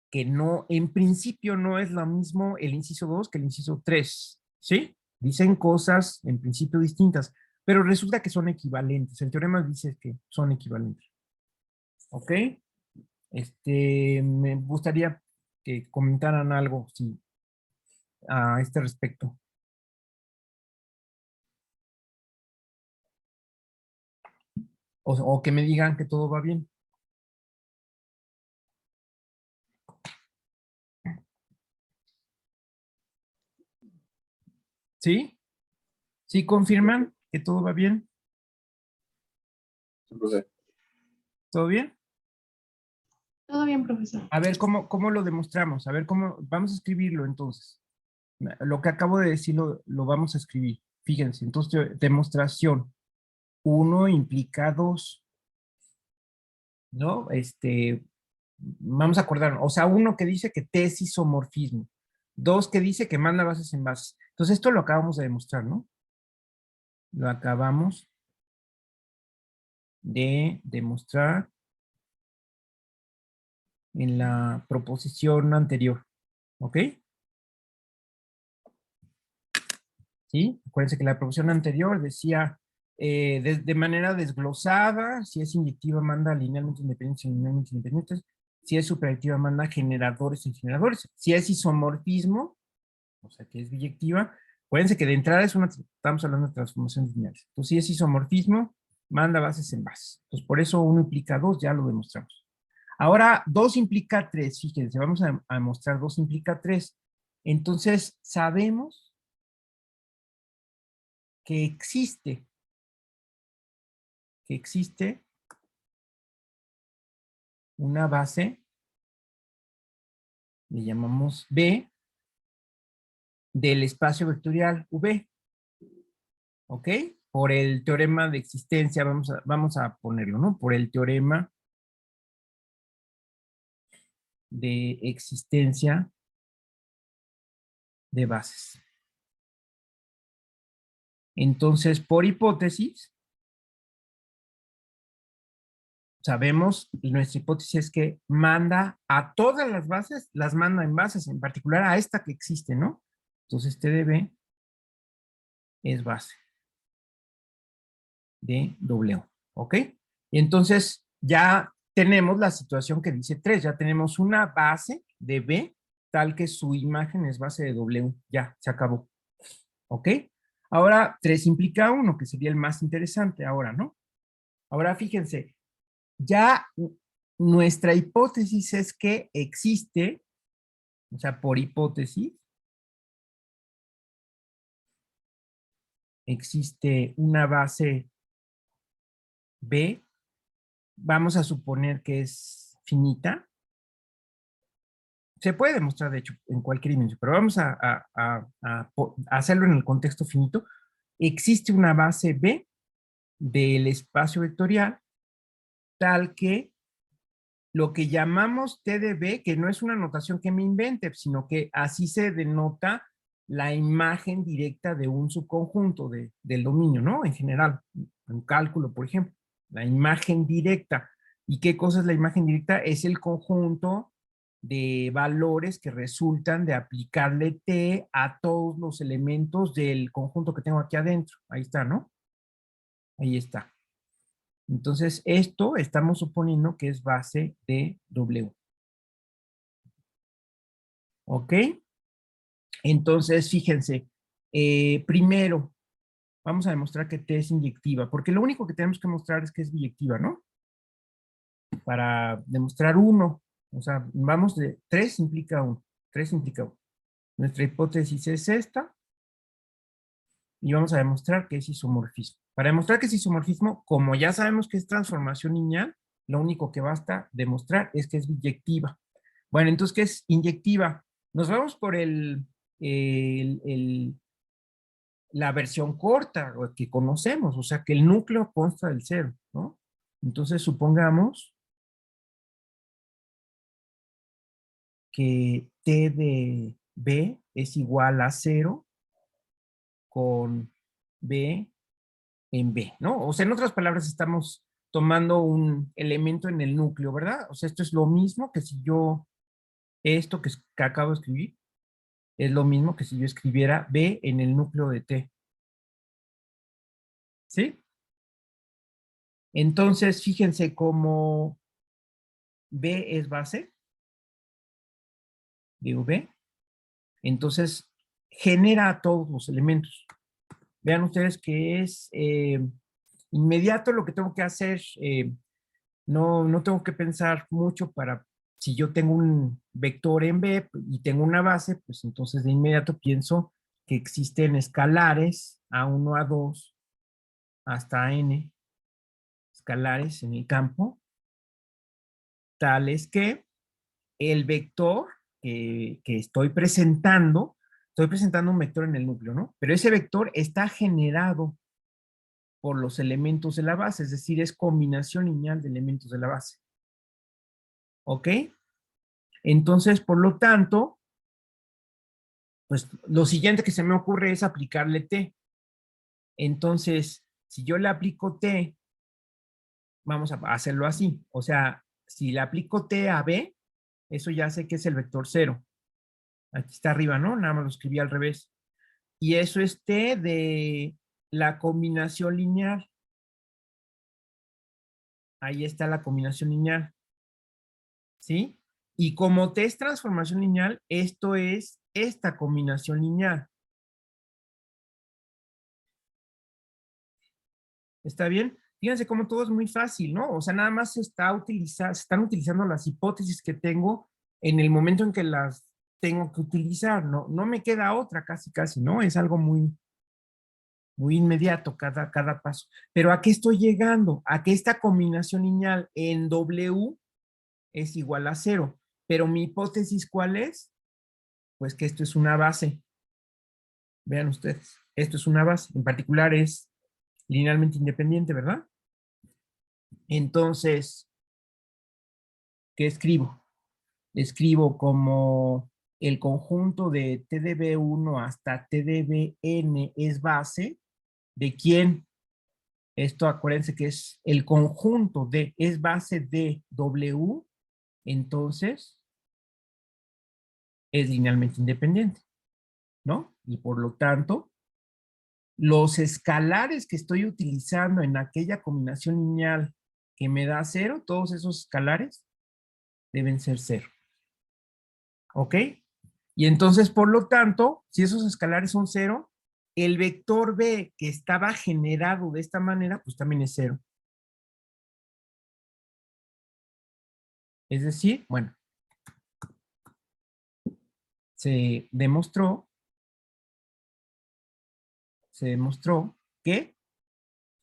que no, en principio no es lo mismo el inciso 2 que el inciso 3, ¿sí? Dicen cosas en principio distintas, pero resulta que son equivalentes. El teorema dice que son equivalentes. ¿Ok? Me gustaría que comentaran algo sí, a este respecto. O que me digan que todo va bien. ¿Sí? ¿Sí confirman que todo va bien? ¿Todo bien? Todo bien, profesor. A ver, ¿cómo lo demostramos? A ver, vamos a escribirlo entonces. Lo que acabo de decir lo vamos a escribir. Fíjense, entonces, demostración. 1 implica 2, ¿no? Vamos a acordar, o sea, 1 que dice que T es isomorfismo. 2 que dice que manda bases en bases. Entonces, esto lo acabamos de demostrar, ¿no? Lo acabamos de demostrar en la proposición anterior, ¿ok? ¿Sí? Acuérdense que la proposición anterior decía de manera desglosada, si es inyectiva manda linealmente independientes y linealmente independientes, si es superactiva manda generadores y generadores, si es isomorfismo, o sea que es biyectiva, acuérdense que de entrada estamos hablando de transformaciones lineales, entonces si es isomorfismo, manda bases en bases, entonces por eso 1 implica 2, ya lo demostramos. Ahora 2 implica 3, fíjense, vamos a mostrar 2 implica 3, entonces sabemos que existe una base, le llamamos B, del espacio vectorial V, ¿ok? Por el teorema de existencia, vamos a ponerlo, ¿no? Por el teorema de existencia de bases. Entonces, por hipótesis, sabemos, y nuestra hipótesis es que manda a todas las bases, las manda en bases, en particular a esta que existe, ¿no? Entonces, TDB es base de W. ¿Ok? Y entonces ya tenemos la situación que dice 3, ya tenemos una base de B tal que su imagen es base de W, ya, se acabó. ¿Ok? Ahora 3 implica 1, que sería el más interesante ahora, ¿no? Ahora fíjense, ya nuestra hipótesis es que existe, o sea, por hipótesis, existe una base B, vamos a suponer que es finita. Se puede demostrar, de hecho, en cualquier dimensión, pero vamos a hacerlo en el contexto finito. Existe una base B del espacio vectorial tal que lo que llamamos T de B, que no es una notación que me invente, sino que así se denota la imagen directa de un subconjunto del dominio, ¿no? En general, en cálculo, por ejemplo, la imagen directa. ¿Y qué cosa es la imagen directa? Es el conjunto de valores que resultan de aplicarle T a todos los elementos del conjunto que tengo aquí adentro. Ahí está, ¿no? Ahí está. Entonces, esto estamos suponiendo que es base de W. ¿Ok? Entonces, fíjense, primero vamos a demostrar que T es inyectiva, porque lo único que tenemos que mostrar es que es biyectiva, ¿no? Para demostrar 1, o sea, vamos de 3 implica 1, 3 implica 1. Nuestra hipótesis es esta, y vamos a demostrar que es isomorfismo. Para demostrar que es isomorfismo, como ya sabemos que es transformación lineal, lo único que basta demostrar es que es biyectiva. Bueno, entonces, ¿qué es inyectiva? Nos vamos por el, el, la versión corta que conocemos, o sea, que el núcleo consta del cero, ¿no? Entonces, supongamos que T de B es igual a 0 con B en B, ¿no? O sea, en otras palabras, estamos tomando un elemento en el núcleo, ¿verdad? O sea, esto es lo mismo que si yo, esto que acabo de escribir, es lo mismo que si yo escribiera B en el núcleo de T, ¿sí? Entonces, fíjense cómo B es base de V, entonces genera todos los elementos. Vean ustedes que es inmediato lo que tengo que hacer, no tengo que pensar mucho para, si yo tengo un vector en B y tengo una base, pues entonces de inmediato pienso que existen escalares A1, A2, hasta N, escalares en el campo, tales que el vector que estoy presentando un vector en el núcleo, ¿no? Pero ese vector está generado por los elementos de la base, es decir, es combinación lineal de elementos de la base. ¿Ok? Entonces, por lo tanto, pues lo siguiente que se me ocurre es aplicarle T. Entonces, si yo le aplico T, vamos a hacerlo así. O sea, si le aplico T a B, eso ya sé que es el vector 0. Aquí está arriba, ¿no? Nada más lo escribí al revés. Y eso es T de la combinación lineal. Ahí está la combinación lineal. ¿Sí? Y como T es transformación lineal, esto es esta combinación lineal. ¿Está bien? Fíjense cómo todo es muy fácil, ¿no? O sea, nada más se están utilizando las hipótesis que tengo en el momento en que las tengo que utilizar, ¿no? No me queda otra casi, ¿no? Es algo muy inmediato cada paso. Pero ¿a qué estoy llegando? A que esta combinación lineal en W es igual a 0. Pero mi hipótesis, ¿cuál es? Pues que esto es una base. Vean ustedes, esto es una base. En particular es linealmente independiente, ¿verdad? Entonces, ¿qué escribo? Escribo como el conjunto de TDB1 hasta TDBN es base. ¿De quién? Esto acuérdense que es el conjunto de, es base de W, entonces es linealmente independiente, ¿no? Y por lo tanto, los escalares que estoy utilizando en aquella combinación lineal que me da 0, todos esos escalares deben ser 0. ¿Ok? Y entonces, por lo tanto, si esos escalares son 0, el vector B que estaba generado de esta manera, pues también es 0. Es decir, bueno, se demostró que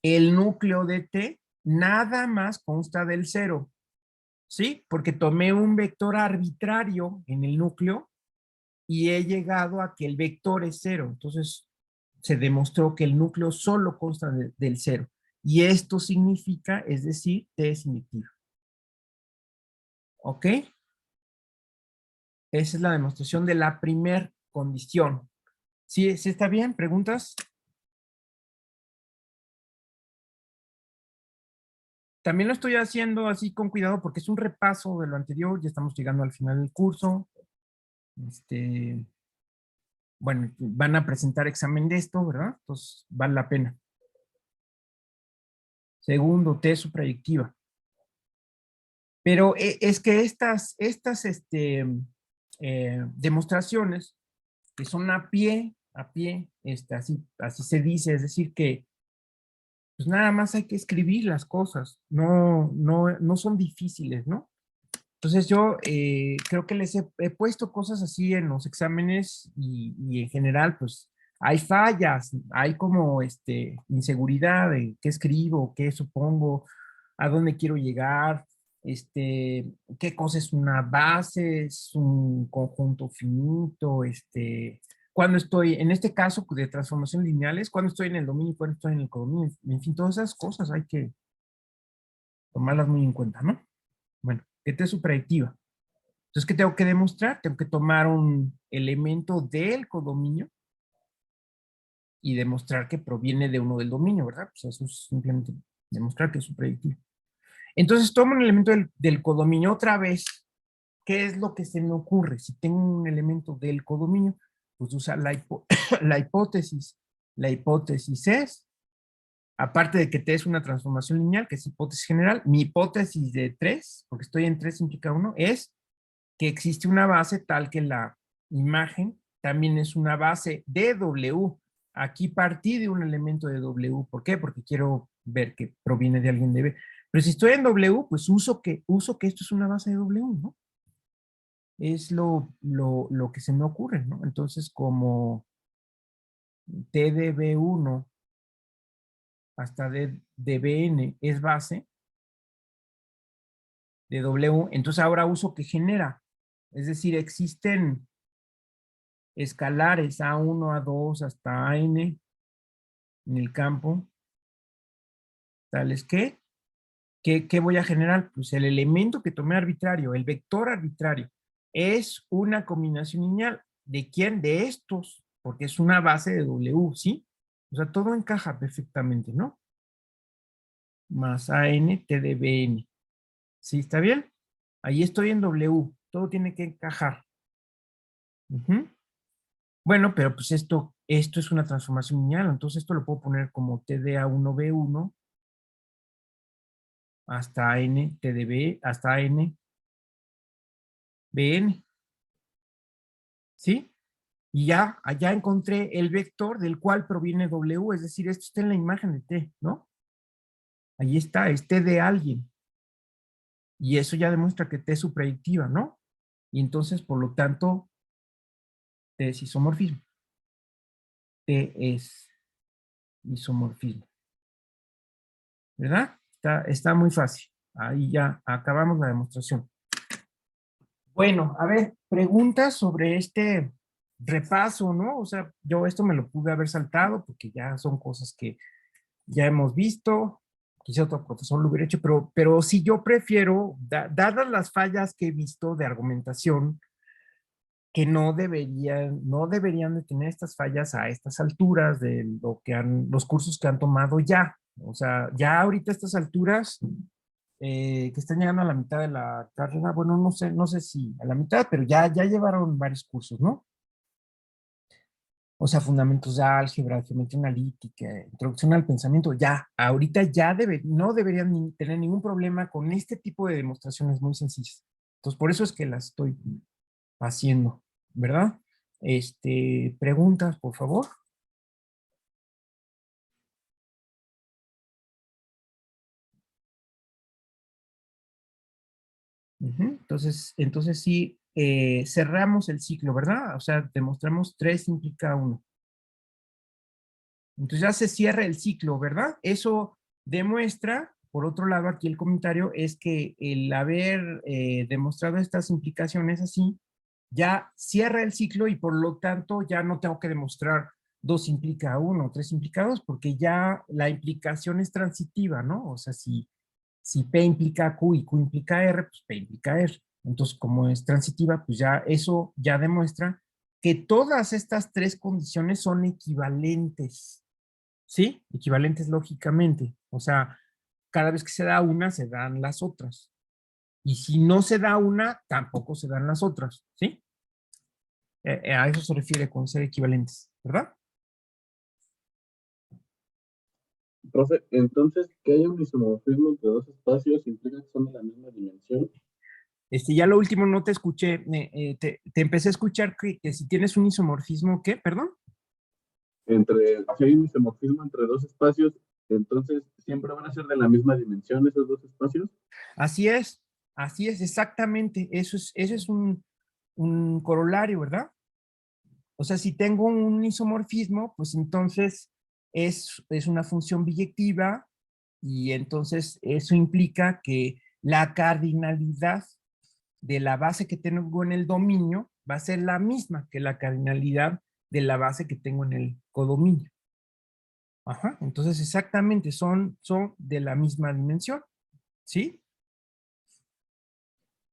el núcleo de T nada más consta del 0, ¿sí? Porque tomé un vector arbitrario en el núcleo y he llegado a que el vector es 0. Entonces, se demostró que el núcleo solo consta del 0. Y esto significa, es decir, T es inyectiva. ¿Ok? Esa es la demostración de la primer condición. ¿Sí, sí está bien? ¿Preguntas? También lo estoy haciendo así con cuidado porque es un repaso de lo anterior, ya estamos llegando al final del curso. Bueno, van a presentar examen de esto, ¿verdad? Entonces, vale la pena. Segundo, T suprayectiva. Pero es que estas demostraciones que son a pie, así se dice, es decir que pues nada más hay que escribir las cosas, no son difíciles, ¿no? Entonces yo creo que les he puesto cosas así en los exámenes y en general pues hay fallas, hay como inseguridad de qué escribo, qué supongo, a dónde quiero llegar, qué cosa es una base, es un conjunto finito, cuando estoy, en este caso de transformación lineales, cuando estoy en el dominio, cuando estoy en el codominio, en fin, todas esas cosas hay que tomarlas muy en cuenta, ¿no? Bueno, ¿qué te es superactiva? Entonces, ¿qué tengo que demostrar? Tengo que tomar un elemento del codominio y demostrar que proviene de uno del dominio, ¿verdad? Pues eso es simplemente demostrar que es superadictivo. Entonces, tomo un elemento del codominio otra vez. ¿Qué es lo que se me ocurre? Si tengo un elemento del codominio, pues usar la hipótesis. La hipótesis es, aparte de que T es una transformación lineal, que es hipótesis general, mi hipótesis de 3, porque estoy en 3 implica 1, es que existe una base tal que la imagen también es una base de W. Aquí partí de un elemento de W. ¿Por qué? Porque quiero ver que proviene de alguien de B. Pero si estoy en W, pues uso que esto es una base de W, ¿no? Es lo que se me ocurre, ¿no? Entonces, como T de B1 hasta de Bn es base de W, entonces ahora uso que genera. Es decir, existen escalares A1, A2 hasta AN en el campo, tales ¿qué voy a generar? Pues el elemento que tomé arbitrario, el vector arbitrario, es una combinación lineal. ¿De quién? De estos, porque es una base de W, ¿sí? O sea, todo encaja perfectamente, ¿no? Más AN, T de BN. ¿Sí? ¿Está bien? Ahí estoy en W, todo tiene que encajar. Ujú. Bueno, pero pues esto es una transformación lineal, entonces esto lo puedo poner como T de A1B1 hasta N, T de B, hasta N, BN, ¿sí? Y ya, allá encontré el vector del cual proviene W, es decir, esto está en la imagen de T, ¿no? Ahí está, es T de alguien. Y eso ya demuestra que T es suprayectiva, ¿no? Y entonces, por lo tanto, T es isomorfismo. T es isomorfismo. ¿Verdad? Está muy fácil. Ahí ya acabamos la demostración. Bueno, a ver, preguntas sobre este repaso, ¿no? O sea, yo esto me lo pude haber saltado porque ya son cosas que ya hemos visto, quizá otro profesor lo hubiera hecho, pero sí yo prefiero, dadas las fallas que he visto de argumentación, que no deberían de tener estas fallas a estas alturas de los cursos que han tomado ya. O sea, ya ahorita a estas alturas, que están llegando a la mitad de la carrera, bueno, no sé si a la mitad, pero ya llevaron varios cursos, ¿no? O sea, fundamentos de álgebra, geometría analítica, introducción al pensamiento, ya, ahorita ya no deberían tener ningún problema con este tipo de demostraciones muy sencillas. Entonces, por eso es que las estoy haciendo, ¿verdad? Preguntas, por favor. Entonces sí, cerramos el ciclo, ¿verdad? O sea, demostramos 3 implica 1. Entonces ya se cierra el ciclo, ¿verdad? Eso demuestra, por otro lado, aquí el comentario es que el haber demostrado estas implicaciones así, ya cierra el ciclo y por lo tanto ya no tengo que demostrar 2 implica 1, 3 implica 2, porque ya la implicación es transitiva, ¿no? O sea, si P implica Q y Q implica R, pues P implica R. Entonces, como es transitiva, pues ya eso ya demuestra que todas estas 3 condiciones son equivalentes, ¿sí? Equivalentes lógicamente. O sea, cada vez que se da una, se dan las otras. Y si no se da una, tampoco se dan las otras, ¿sí? A eso se refiere con ser equivalentes, ¿verdad? Profe, entonces, que haya un isomorfismo entre dos espacios implica que son de la misma dimensión. Ya lo último no te escuché, te empecé a escuchar que si tienes un isomorfismo, ¿qué? Perdón. Si hay un isomorfismo entre dos espacios, entonces siempre van a ser de la misma dimensión esos dos espacios. Así es, exactamente. Eso es un corolario, ¿verdad? O sea, si tengo un isomorfismo, pues entonces es una función biyectiva y entonces eso implica que la cardinalidad de la base que tengo en el dominio va a ser la misma que la cardinalidad de la base que tengo en el codominio. Ajá, entonces exactamente son de la misma dimensión, ¿sí?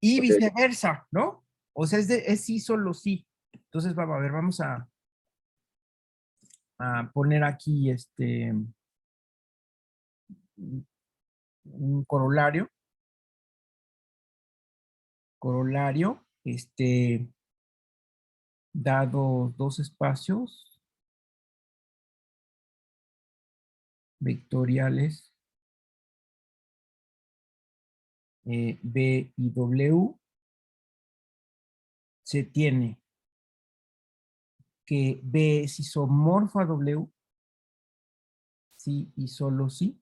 Y Ok. viceversa, ¿no? O sea, es sí, solo sí. Entonces, a ver, vamos a poner aquí un corolario. Corolario, dado dos espacios vectoriales B y W, se tiene que B es isomorfo a W, sí y solo sí.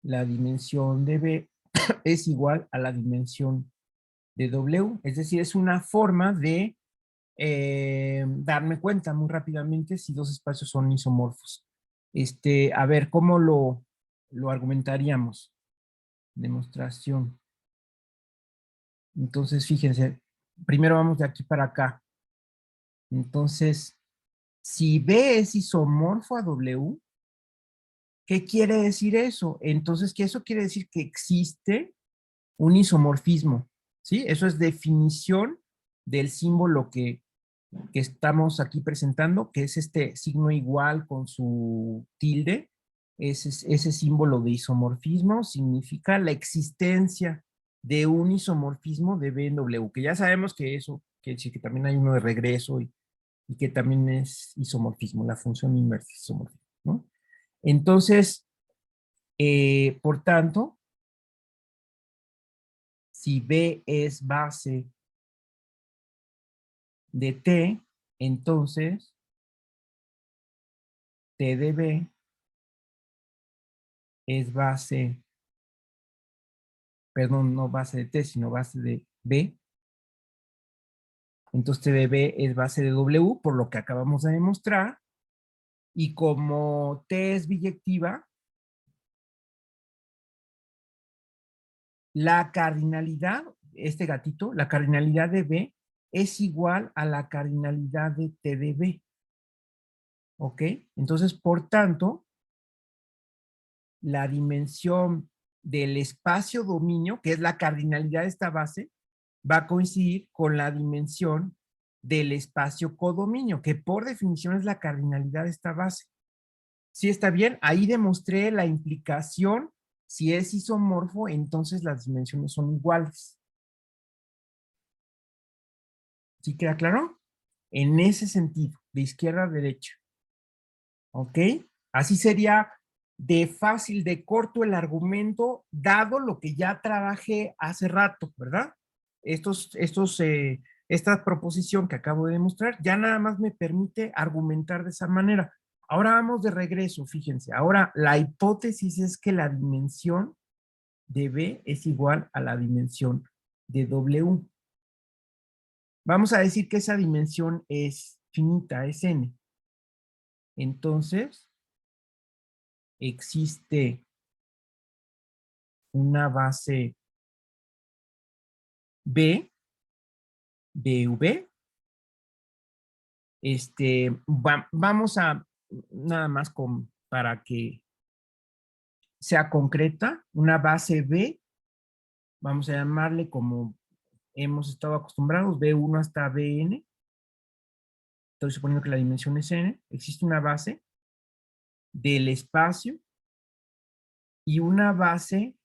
La dimensión de B es igual a la dimensión de W, es decir, es una forma de darme cuenta muy rápidamente si dos espacios son isomorfos. A ver, ¿cómo lo argumentaríamos? Demostración. Entonces, fíjense, primero vamos de aquí para acá. Entonces, si B es isomorfo a W, ¿qué quiere decir eso? Entonces, que eso quiere decir que existe un isomorfismo, ¿sí? Eso es definición del símbolo que estamos aquí presentando, que es este signo igual con su tilde. Ese símbolo de isomorfismo significa la existencia de un isomorfismo de B en W, que ya sabemos que eso quiere decir que también hay uno de regreso y que también es isomorfismo, la función inversa es isomorfismo, ¿no? Entonces, por tanto, si B es base de T, entonces T de B es base, perdón, no base de T, sino base de B. Entonces T de B es base de W, por lo que acabamos de demostrar. Y como T es biyectiva, la cardinalidad, este gatito, la cardinalidad de B es igual a la cardinalidad de T de B. ¿Ok? Entonces, por tanto, la dimensión del espacio dominio, que es la cardinalidad de esta base, va a coincidir con la dimensión del espacio codominio, que por definición es la cardinalidad de esta base. ¿Sí está bien? Ahí demostré la implicación. Si es isomorfo, entonces las dimensiones son iguales. ¿Sí queda claro? en ese sentido, de izquierda a derecha. ¿Ok? Así sería de fácil, de corto el argumento, dado lo que ya trabajé hace rato, ¿verdad? Esta proposición que acabo de demostrar ya nada más me permite argumentar de esa manera. Ahora vamos de regreso, fíjense. Ahora la hipótesis es que la dimensión de B es igual a la dimensión de W. Vamos a decir que esa dimensión es finita, es n. Entonces, existe una base B, BV. Vamos a, nada más para que sea concreta, una base B, vamos a llamarle como hemos estado acostumbrados, B1 hasta Bn. Estoy suponiendo que la dimensión es n. Existe una base del espacio y una base,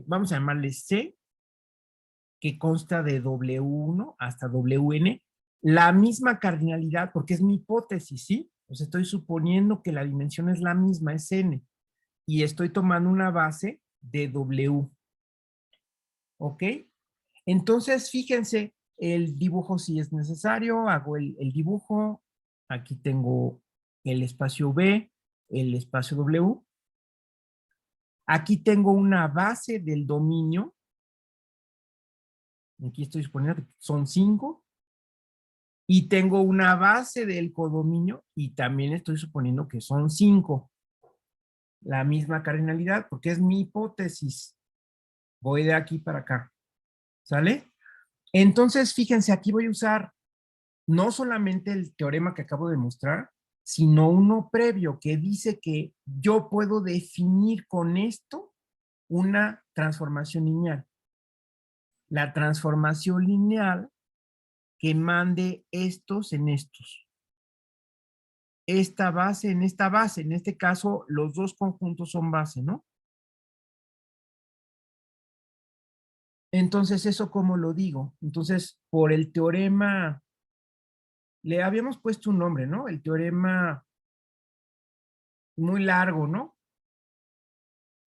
vamos a llamarle C, que consta de W1 hasta Wn, la misma cardinalidad, porque es mi hipótesis, ¿sí? O sea, estoy suponiendo que la dimensión es la misma, es n, y estoy tomando una base de W. ¿Ok? Entonces, fíjense, el dibujo si es necesario, hago el dibujo, aquí tengo el espacio B, el espacio W, aquí tengo una base del dominio, aquí estoy suponiendo que son 5, y tengo una base del codominio y también estoy suponiendo que son 5. La misma cardinalidad, porque es mi hipótesis. Voy de aquí para acá. ¿Sale? Entonces, fíjense, aquí voy a usar no solamente el teorema que acabo de mostrar, sino uno previo que dice que yo puedo definir con esto una transformación lineal. La transformación lineal que mande estos en estos. Esta base en esta base. En este caso, los dos conjuntos son base, ¿no? Entonces, ¿eso cómo lo digo? Entonces, por el teorema, le habíamos puesto un nombre, ¿no? El teorema muy largo, ¿no?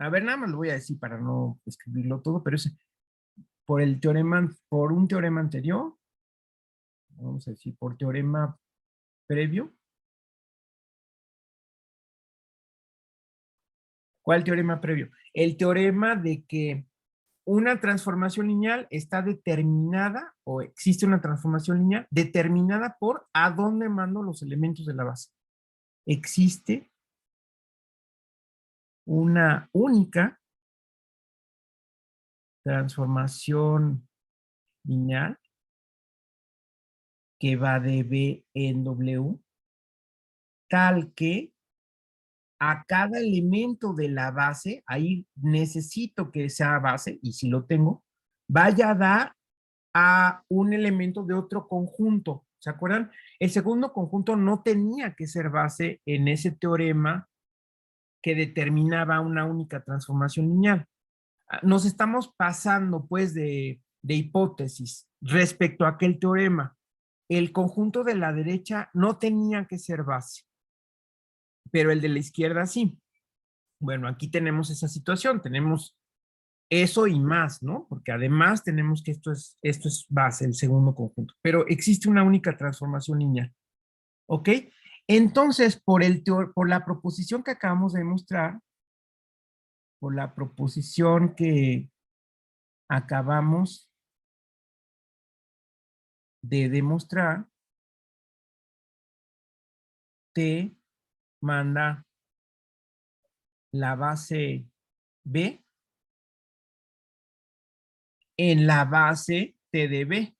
A ver, nada más lo voy a decir para no escribirlo todo, pero es por el teorema, por un teorema anterior, vamos a decir, por teorema previo. ¿Cuál teorema previo? El teorema de que una transformación lineal está determinada, o existe una transformación lineal determinada por a dónde mando los elementos de la base. Existe una única transformación lineal que va de B en W, tal que a cada elemento de la base, ahí necesito que sea base, y si lo tengo, vaya a dar a un elemento de otro conjunto. ¿Se acuerdan? El segundo conjunto no tenía que ser base en ese teorema que determinaba una única transformación lineal. Nos estamos pasando, pues, de hipótesis respecto a aquel teorema. El conjunto de la derecha no tenía que ser base, pero el de la izquierda sí. Bueno, aquí tenemos esa situación, tenemos eso y más, ¿no? Porque además tenemos que esto es base, el segundo conjunto, pero existe una única transformación lineal, ¿ok? Entonces, por la proposición que acabamos de demostrar, por la proposición que acabamos de demostrar, te manda la base B en la base T de B.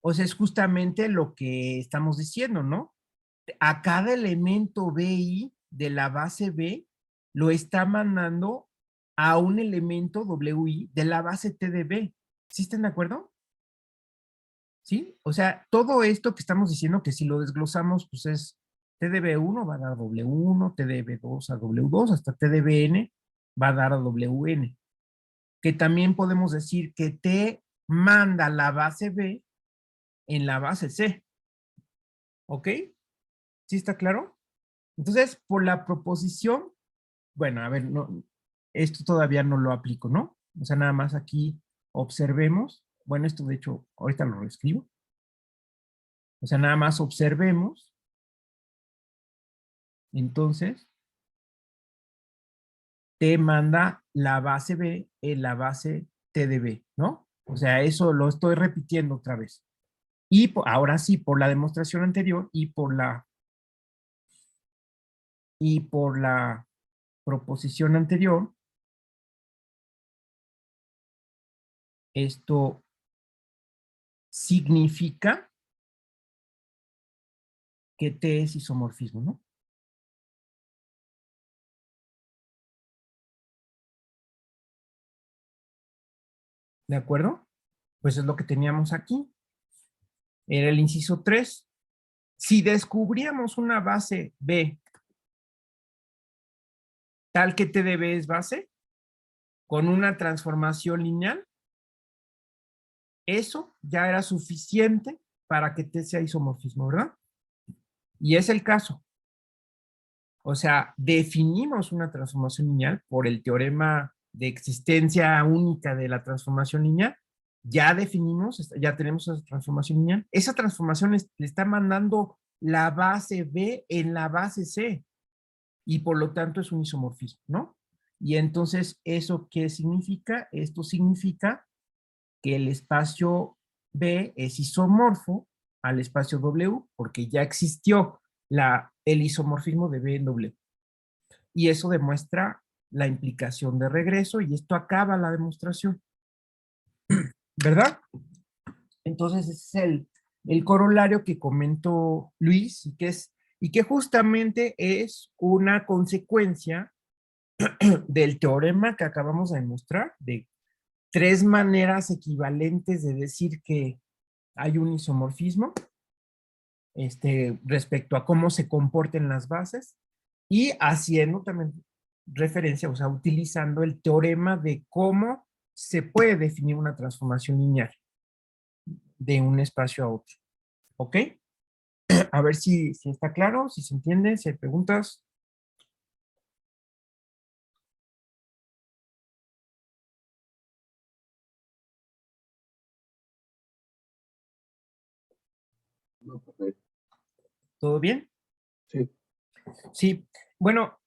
O sea, es justamente lo que estamos diciendo, ¿no? A cada elemento BI de la base B lo está mandando a un elemento WI de la base T de B. ¿Sí están de acuerdo? ¿Sí? O sea, todo esto que estamos diciendo, que si lo desglosamos, pues es T de B1 va a dar W1, T de B2 a W2, hasta T de BN va a dar a WN. que también podemos decir que T manda la base B en la base C. ¿Ok? ¿Sí está claro? Entonces, por la proposición, bueno, a ver, no, esto todavía no lo aplico, ¿no? O sea, nada más aquí observemos. Bueno, esto de hecho, ahorita lo reescribo. O sea, nada más observemos. Entonces, T manda la base B en la base T de B, ¿no? O sea, eso lo estoy repitiendo otra vez. Y ahora sí, por la demostración anterior y por la proposición anterior, esto significa que T es isomorfismo, ¿no? ¿De acuerdo? Pues es lo que teníamos aquí. Era el inciso 3. Si descubríamos una base B tal que T de B es base, con una transformación lineal, eso ya era suficiente para que T sea isomorfismo, ¿verdad? Y es el caso. O sea, definimos una transformación lineal por el teorema de existencia única de la transformación lineal. Ya definimos, ya tenemos esa transformación lineal. Esa transformación le está mandando la base B en la base C y por lo tanto es un isomorfismo, ¿no? Y entonces, ¿eso qué significa? Esto significa que el espacio B es isomorfo al espacio W porque ya existió el isomorfismo de B en W. Y eso demuestra la implicación de regreso y esto acaba la demostración. ¿Verdad? Entonces ese es el corolario que comentó Luis y que justamente es una consecuencia del teorema que acabamos de demostrar, de 3 maneras equivalentes de decir que hay un isomorfismo respecto a cómo se comportan las bases y haciendo también referencia, o sea, utilizando el teorema de cómo se puede definir una transformación lineal de un espacio a otro. ¿Ok? A ver si está claro, si se entiende, si hay preguntas. No, profe. ¿Todo bien? Sí. Sí. Bueno,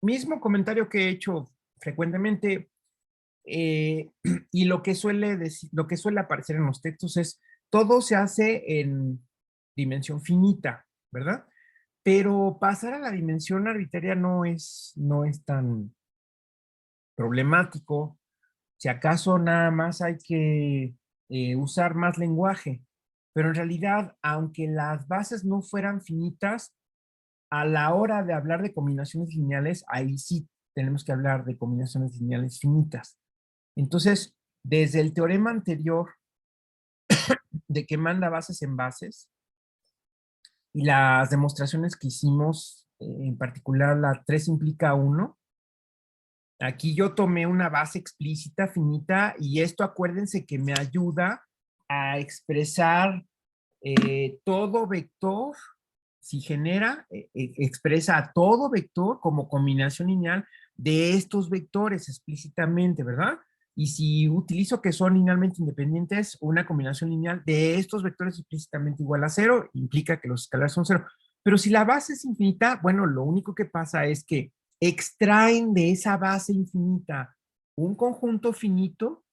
mismo comentario que he hecho frecuentemente y lo que suele decir, lo que suele aparecer en los textos es todo se hace en dimensión finita, ¿verdad? Pero pasar a la dimensión arbitraria no es tan problemático. Si acaso nada más hay que usar más lenguaje. Pero en realidad, aunque las bases no fueran finitas, a la hora de hablar de combinaciones lineales, ahí sí tenemos que hablar de combinaciones lineales finitas. Entonces, desde el teorema anterior de que manda bases en bases y las demostraciones que hicimos, en particular la 3 implica 1, aquí yo tomé una base explícita finita y esto acuérdense que me ayuda a expresar todo vector, si genera, expresa a todo vector como combinación lineal de estos vectores explícitamente, ¿verdad? Y si utilizo que son linealmente independientes, una combinación lineal de estos vectores explícitamente igual a 0, implica que los escalares son 0. Pero si la base es infinita, bueno, lo único que pasa es que extraen de esa base infinita un conjunto finito,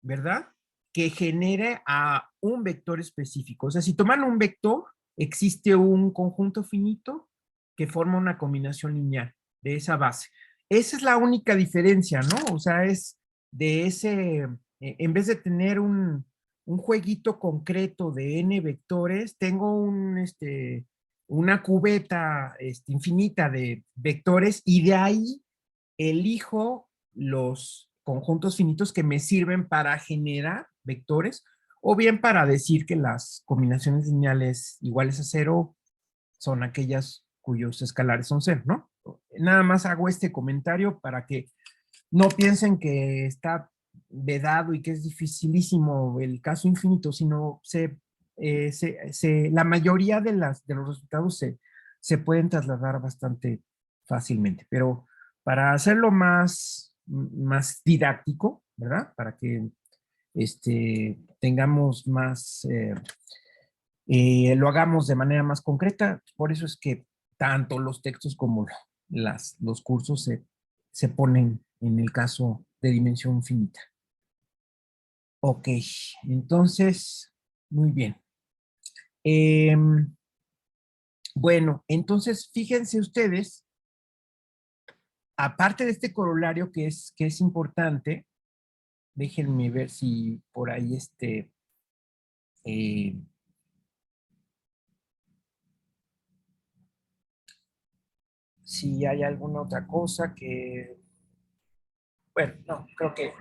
¿verdad? Que genere a un vector específico. O sea, si toman un vector, existe un conjunto finito que forma una combinación lineal de esa base. Esa es la única diferencia, ¿no? O sea, es de ese, en vez de tener un jueguito concreto de n vectores, tengo una cubeta infinita de vectores y de ahí elijo los conjuntos finitos que me sirven para generar vectores o bien para decir que las combinaciones lineales iguales a 0 son aquellas cuyos escalares son 0, ¿no? Nada más hago este comentario para que no piensen que está vedado y que es dificilísimo el caso infinito, sino la mayoría de los resultados se pueden trasladar bastante fácilmente. Pero para hacerlo más didáctico, ¿verdad? Para que tengamos más, lo hagamos de manera más concreta, por eso es que tanto los textos como los cursos se ponen en el caso de dimensión finita. Ok, entonces, muy bien. Bueno, entonces fíjense ustedes, aparte de este corolario que es importante, déjenme ver si por ahí eh, si hay alguna otra cosa que, bueno, no, creo que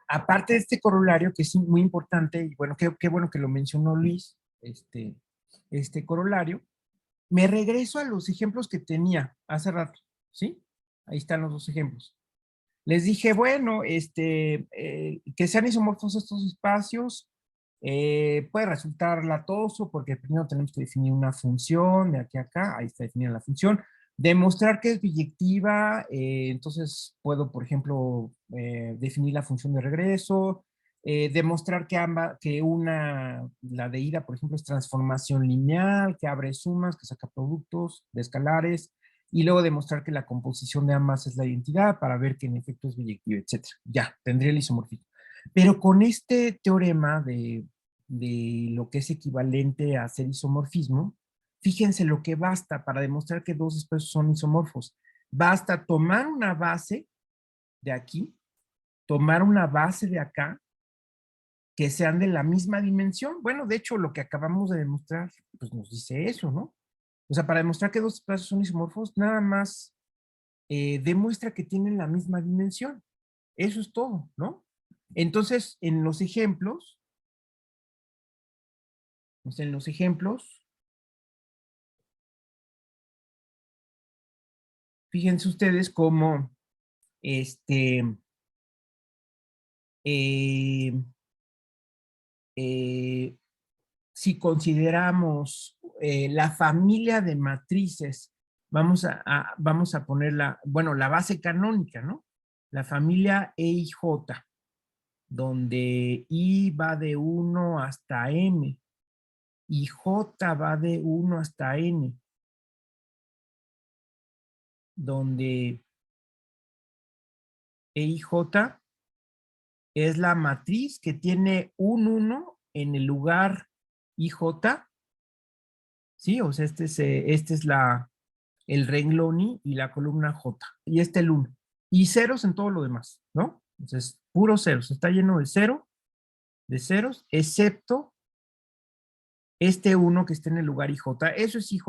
aparte de este corolario que es muy importante, y bueno, qué bueno que lo mencionó Luis, este corolario, me regreso a los ejemplos que tenía hace rato, ¿sí? Ahí están los dos ejemplos. Les dije, bueno, que sean isomorfos estos espacios puede resultar latoso porque primero tenemos que definir una función de aquí a acá, ahí está definida la función. Demostrar que es biyectiva, entonces puedo, por ejemplo, definir la función de regreso, demostrar que la de ida, por ejemplo, es transformación lineal, que abre sumas, que saca productos de escalares, y luego demostrar que la composición de ambas es la identidad para ver que en efecto es biyectiva, etc. Ya, tendría el isomorfismo. Pero con este teorema de lo que es equivalente a hacer isomorfismo, fíjense lo que basta para demostrar que dos espacios son isomorfos. Basta tomar una base de aquí, tomar una base de acá, que sean de la misma dimensión. Bueno, de hecho, lo que acabamos de demostrar, pues nos dice eso, ¿no? O sea, para demostrar que dos espacios son isomorfos, nada más demuestra que tienen la misma dimensión. Eso es todo, ¿no? Entonces, en los ejemplos, fíjense ustedes cómo eh, eh, si consideramos la familia de matrices, vamos a poner la base canónica, ¿no? La familia EIJ, donde I va de 1 hasta M y J va de 1 hasta N, donde EIJ es la matriz que tiene un 1 en el lugar IJ, ¿sí? O sea, este es el renglón I y la columna J, y el 1. Y ceros en todo lo demás, ¿no? Entonces, puros ceros, está lleno de ceros, excepto este 1 que está en el lugar IJ, eso es IJ.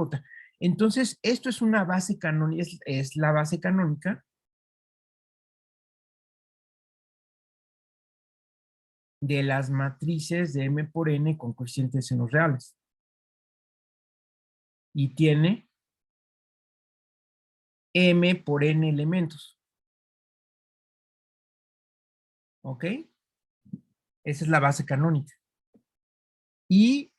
Entonces, esto es una base canónica, es la base canónica de las matrices de M por N con coeficientes senos reales. Y tiene M por N elementos. ¿Ok? Esa es la base canónica. Y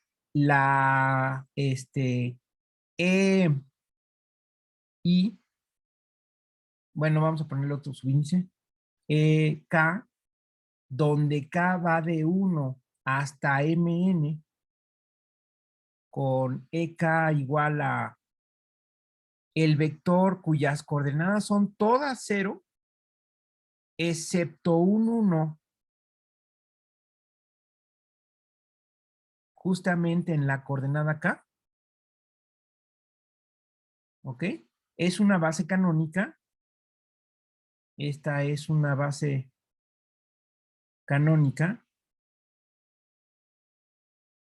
I, bueno, vamos a ponerle otro subíndice, K, donde K va de 1 hasta Mn, con EK igual a el vector cuyas coordenadas son todas 0, excepto un 1, justamente en la coordenada K. ¿Ok? Es una base canónica. Esta es una base canónica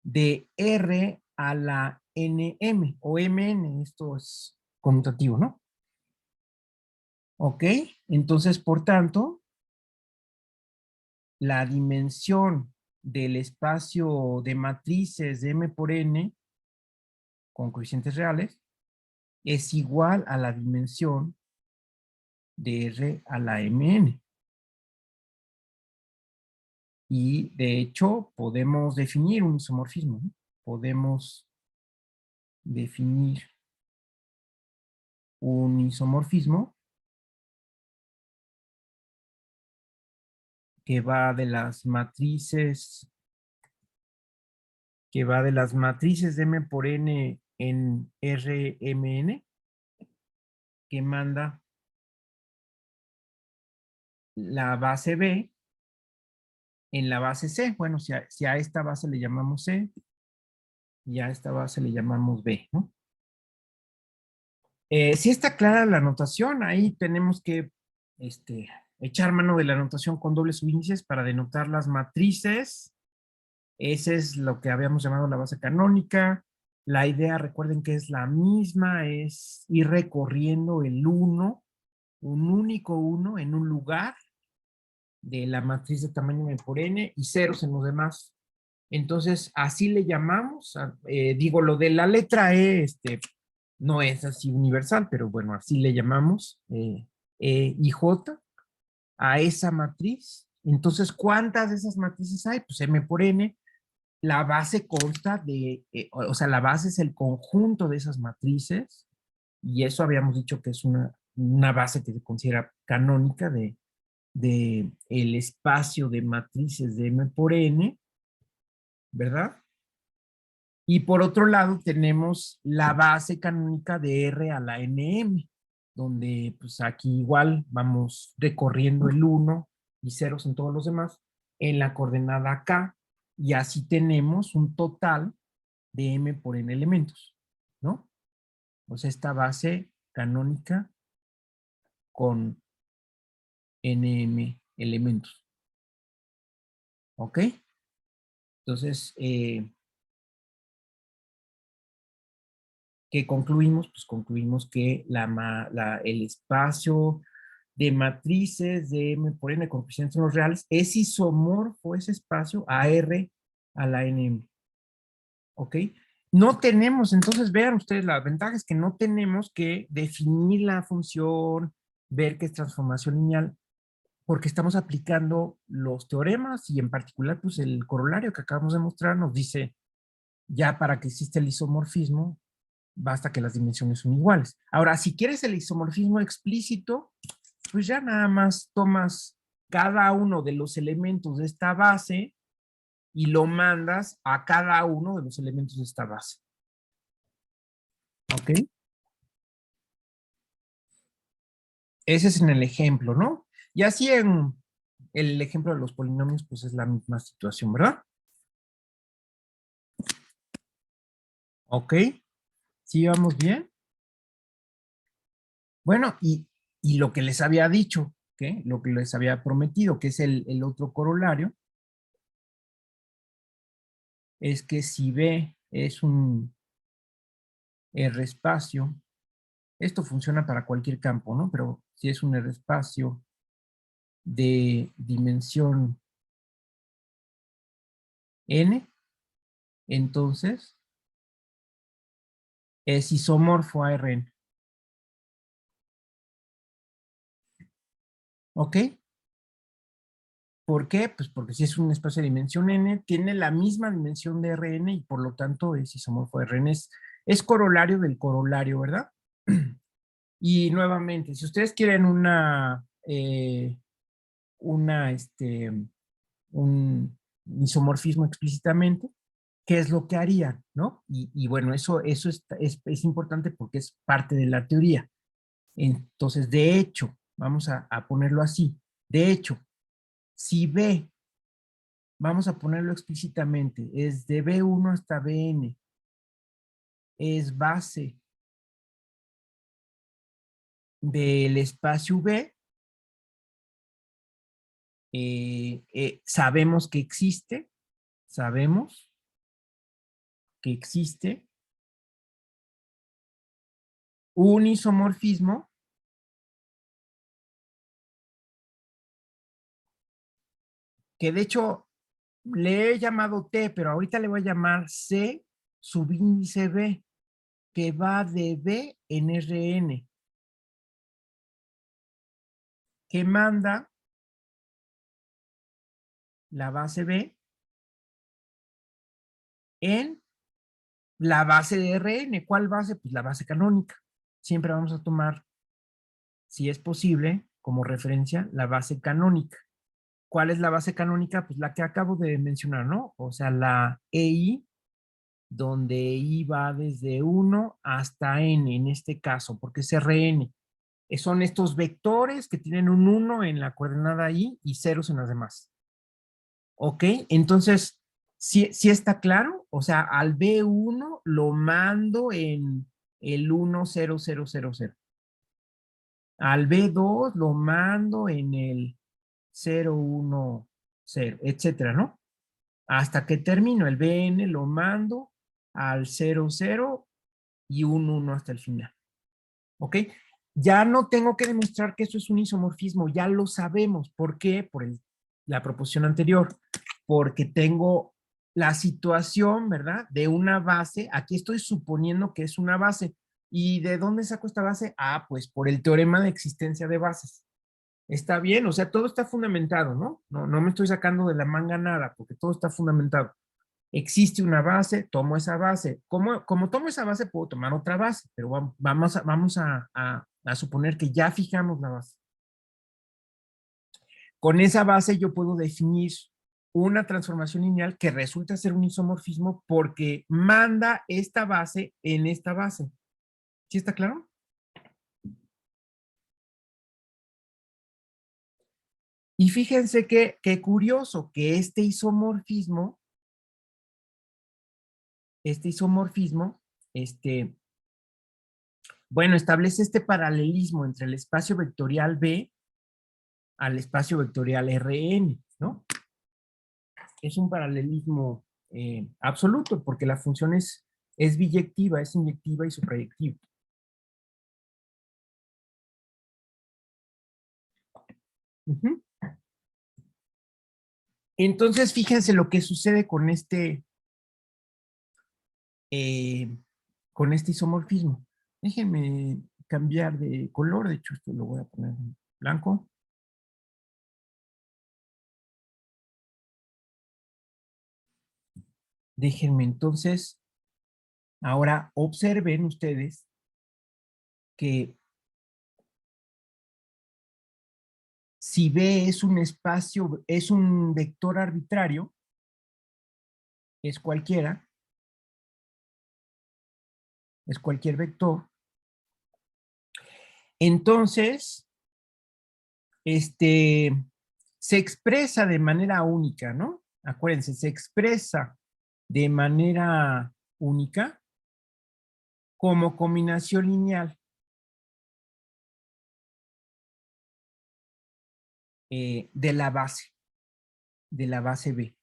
de R a la NM o MN. Esto es conmutativo, ¿no? ¿Ok? Entonces, por tanto, la dimensión del espacio de matrices de M por N con coeficientes reales es igual a la dimensión de R a la MN. Y de hecho, podemos definir un isomorfismo, ¿no? Podemos definir un isomorfismo que va de las matrices, de M por N en Rmn, que manda la base B en la base C. Bueno, si a esta base le llamamos C, y a esta base le llamamos B, ¿no? Si está clara la notación, ahí tenemos que echar mano de la notación con dobles subíndices para denotar las matrices. Ese es lo que habíamos llamado la base canónica. La idea, recuerden que es la misma, es ir recorriendo el 1, un único 1 en un lugar de la matriz de tamaño M por N y ceros en los demás. Entonces, así le llamamos, digo, lo de la letra E, no es así universal, pero bueno, así le llamamos E y J a esa matriz. Entonces, ¿cuántas de esas matrices hay? Pues M por N. La base consta de, o sea, la base es el conjunto de esas matrices, y eso habíamos dicho que es una base que se considera canónica de el espacio de matrices de M por N, ¿verdad? Y por otro lado tenemos la base canónica de R a la NM, donde pues aquí igual vamos recorriendo el 1 y ceros en todos los demás en la coordenada K, y así tenemos un total de M por N elementos, ¿no? O sea, esta base canónica con NM elementos, ¿ok? Entonces, ¿qué concluimos? Pues concluimos que el espacio de matrices de M por N con coeficientes no reales es isomorfo ese espacio a R a la NM. ¿Ok? No tenemos, entonces vean ustedes, la ventaja es que no tenemos que definir la función, ver qué es transformación lineal, porque estamos aplicando los teoremas y en particular pues el corolario que acabamos de mostrar nos dice ya para que exista el isomorfismo basta que las dimensiones son iguales. Ahora, si quieres el isomorfismo explícito, pues ya nada más tomas cada uno de los elementos de esta base y lo mandas a cada uno de los elementos de esta base. ¿Ok? Ese es en el ejemplo, ¿no? Y así en el ejemplo de los polinomios, pues es la misma situación, ¿verdad? ¿Ok? ¿Sí vamos bien? Bueno, y lo que les había dicho, ¿qué? Lo que les había prometido, que es el otro corolario, es que si B es un R espacio, esto funciona para cualquier campo, ¿no? Pero si es un R espacio de dimensión N, entonces es isomorfo a Rn. ¿Ok? ¿Por qué? Pues porque si es un espacio de dimensión n, tiene la misma dimensión de Rn y por lo tanto es isomorfo a Rn. Es corolario del corolario, ¿verdad? Y nuevamente, si ustedes quieren un isomorfismo explícitamente, ¿qué es lo que harían? ¿No? Y bueno, eso es importante porque es parte de la teoría. Entonces, de hecho, vamos a ponerlo así. De hecho, si B, vamos a ponerlo explícitamente, es de B1 hasta Bn, es base del espacio V, sabemos que existe un isomorfismo que de hecho le he llamado T, pero ahorita le voy a llamar C subíndice B, que va de B en Rn, que manda la base B en la base de Rn. ¿Cuál base? Pues la base canónica. Siempre vamos a tomar, si es posible, como referencia, la base canónica. ¿Cuál es la base canónica? Pues la que acabo de mencionar, ¿no? O sea, la EI, donde I va desde 1 hasta N, en este caso, porque es Rn. Son estos vectores que tienen un 1 en la coordenada I y ceros en las demás. ¿Ok? Entonces, ¿sí está claro? O sea, al B1 lo mando en el 1, 0, 0, 0, 0. Al B2 lo mando en el 0, 1, 0, etcétera, ¿no? Hasta que termino. El BN lo mando al 0, 0 y un 1 hasta el final. ¿Ok? Ya no tengo que demostrar que eso es un isomorfismo, ya lo sabemos. ¿Por qué? Por la proposición anterior. Porque tengo la situación, ¿verdad? De una base. Aquí estoy suponiendo que es una base. ¿Y de dónde saco esta base? Ah, pues por el teorema de existencia de bases. Está bien, o sea, todo está fundamentado, ¿no? No me estoy sacando de la manga nada, porque todo está fundamentado. Existe una base, tomo esa base. Como tomo esa base, puedo tomar otra base, pero vamos a suponer que ya fijamos la base. Con esa base yo puedo definir una transformación lineal que resulta ser un isomorfismo porque manda esta base en esta base. ¿Sí está claro? Y fíjense qué curioso que este isomorfismo, bueno, establece este paralelismo entre el espacio vectorial B al espacio vectorial Rn, ¿no? Es un paralelismo absoluto porque la función es biyectiva, es inyectiva y suprayectiva. Uh-huh. Entonces, fíjense lo que sucede con con este isomorfismo. Déjenme cambiar de color, de hecho esto lo voy a poner en blanco. Déjenme entonces, ahora observen ustedes que si B es un espacio, es un vector arbitrario, es cualquiera, es cualquier vector, entonces, se expresa de manera única, ¿no? Acuérdense, se expresa de manera única como combinación lineal de la base B,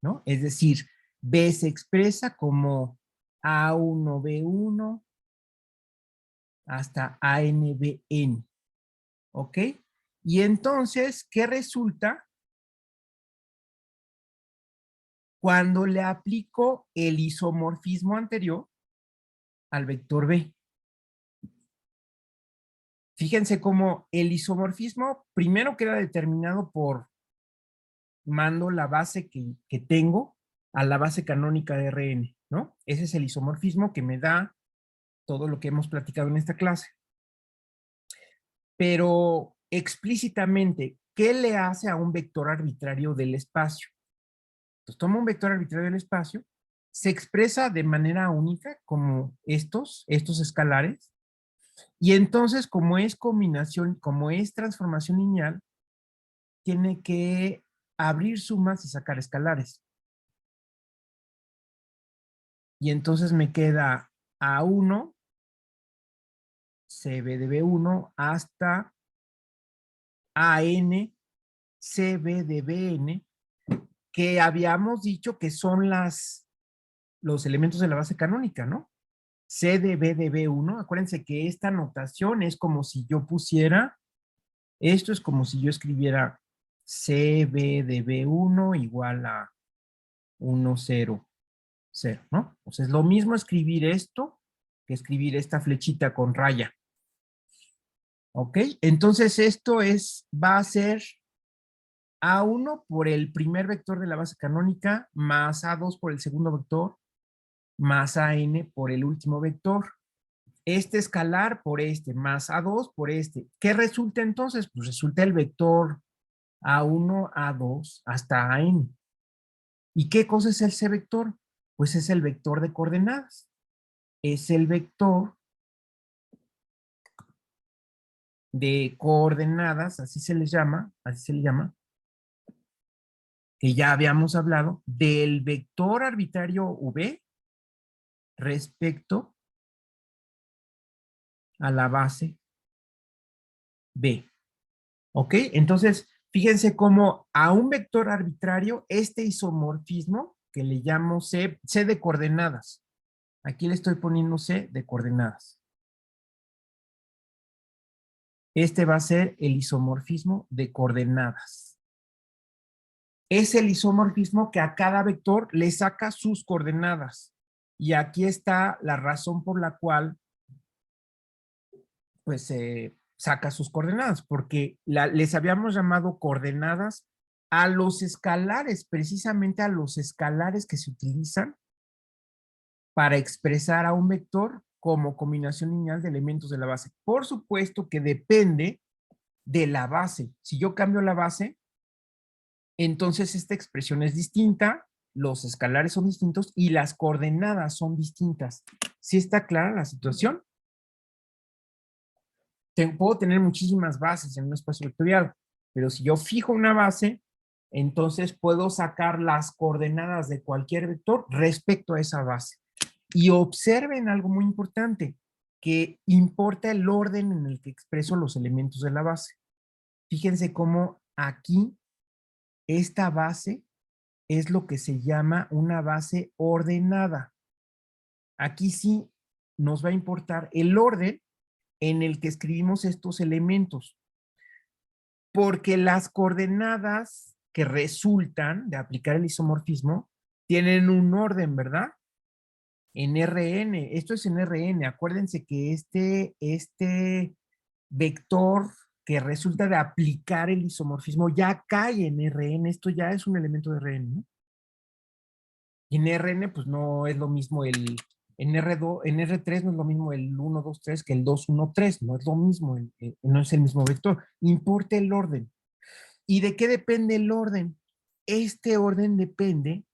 ¿no? Es decir, B se expresa como A1B1 hasta ANBN, ¿ok? Y entonces, ¿qué resulta cuando le aplico el isomorfismo anterior al vector B? Fíjense cómo el isomorfismo primero queda determinado por mando la base que tengo a la base canónica de Rn, ¿no? Ese es el isomorfismo que me da todo lo que hemos platicado en esta clase. Pero explícitamente, ¿qué le hace a un vector arbitrario del espacio? Entonces, toma un vector arbitrario del espacio, se expresa de manera única como estos escalares, y entonces como es combinación, como es transformación lineal, tiene que abrir sumas y sacar escalares. Y entonces me queda A1, CB de B1 hasta AN, CB de BN, que habíamos dicho que son los elementos de la base canónica, ¿no? C de B de B1, acuérdense que esta notación es como si yo pusiera, esto es como si yo escribiera CB de B1 igual a 1, 0, 0, ¿no? O sea, es lo mismo escribir esto que escribir esta flechita con raya. ¿Ok? Entonces esto va a ser A1 por el primer vector de la base canónica, más A2 por el segundo vector, más AN por el último vector. Este escalar por este, más A2 por este. ¿Qué resulta entonces? Pues resulta el vector A1, A2 hasta AN. ¿Y qué cosa es ese vector? Pues es el vector de coordenadas. Es el vector de coordenadas, así se le llama, que ya habíamos hablado, del vector arbitrario V respecto a la base B. ¿Ok? Entonces, fíjense cómo a un vector arbitrario, este isomorfismo, que le llamo C de coordenadas. Aquí le estoy poniendo C de coordenadas. Este va a ser el isomorfismo de coordenadas. Es el isomorfismo que a cada vector le saca sus coordenadas. Y aquí está la razón por la cual pues saca sus coordenadas, porque les habíamos llamado coordenadas a los escalares, precisamente a los escalares que se utilizan para expresar a un vector como combinación lineal de elementos de la base. Por supuesto que depende de la base. Si yo cambio la base, entonces esta expresión es distinta, los escalares son distintos y las coordenadas son distintas. ¿Sí está clara la situación? Puedo tener muchísimas bases en un espacio vectorial, pero si yo fijo una base, entonces puedo sacar las coordenadas de cualquier vector respecto a esa base. Y observen algo muy importante, que importa el orden en el que expreso los elementos de la base. Fíjense cómo aquí esta base es lo que se llama una base ordenada. Aquí sí nos va a importar el orden en el que escribimos estos elementos, porque las coordenadas que resultan de aplicar el isomorfismo tienen un orden, ¿verdad? En Rn, esto es en Rn, acuérdense que este vector que resulta de aplicar el isomorfismo ya cae en Rn, esto ya es un elemento de Rn, ¿no? Y en Rn, pues no es lo mismo en R2, en R3 no es lo mismo el 1, 2, 3 que el 2, 1, 3, no es lo mismo, no es el mismo vector. Importa el orden. ¿Y de qué depende el orden? Este orden depende,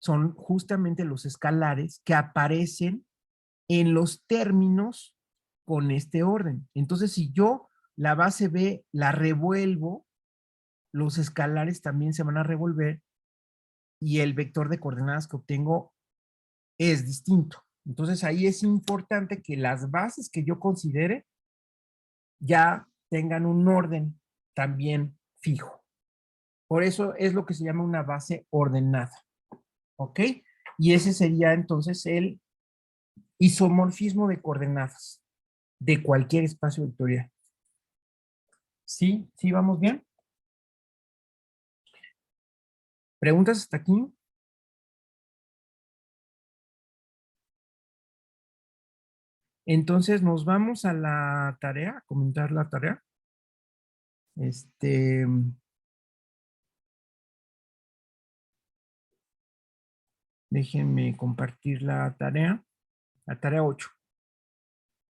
son justamente los escalares que aparecen en los términos con este orden. Entonces, si yo la base B la revuelvo, los escalares también se van a revolver y el vector de coordenadas que obtengo es distinto. Entonces ahí es importante que las bases que yo considere ya tengan un orden también fijo. Por eso es lo que se llama una base ordenada. ¿Ok? Y ese sería entonces el isomorfismo de coordenadas de cualquier espacio vectorial. ¿Sí? ¿Sí vamos bien? ¿Preguntas hasta aquí? Entonces nos vamos a la tarea, a comentar la tarea. Déjenme compartir la tarea 8,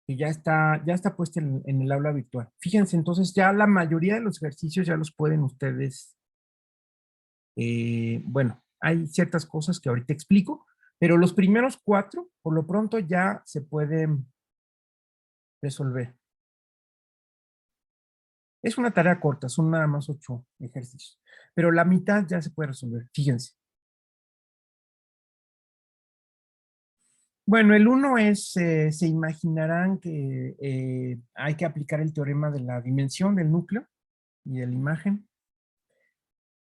que ya está puesta en el aula virtual. Fíjense, entonces ya la mayoría de los ejercicios ya los pueden ustedes, bueno, hay ciertas cosas que ahorita explico, pero los primeros 4, por lo pronto ya se pueden resolver. Es una tarea corta, son nada más 8 ejercicios, pero la mitad ya se puede resolver, fíjense. Bueno, el 1 es, se imaginarán que hay que aplicar el teorema de la dimensión del núcleo y de la imagen.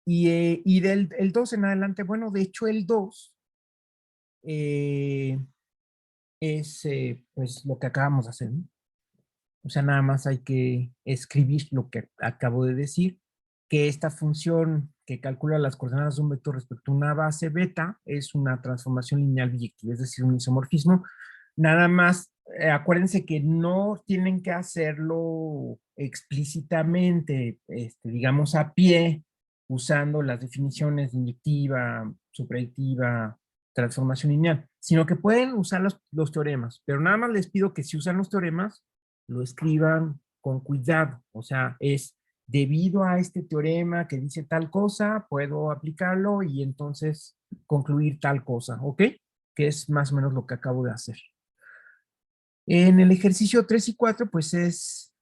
Y del el 2 en adelante, bueno, de hecho el 2 es pues lo que acabamos de hacer, ¿no? O sea, nada más hay que escribir lo que acabo de decir, que esta función que calcula las coordenadas de un vector respecto a una base beta es una transformación lineal biyectiva, es decir, un isomorfismo. Nada más acuérdense que no tienen que hacerlo explícitamente, digamos a pie, usando las definiciones de inyectiva, supradyectiva, transformación lineal, sino que pueden usar los teoremas, pero nada más les pido que si usan los teoremas, lo escriban con cuidado, o sea, es debido a este teorema que dice tal cosa, puedo aplicarlo y entonces concluir tal cosa, ¿ok? Que es más o menos lo que acabo de hacer. En el ejercicio 3 y 4, pues es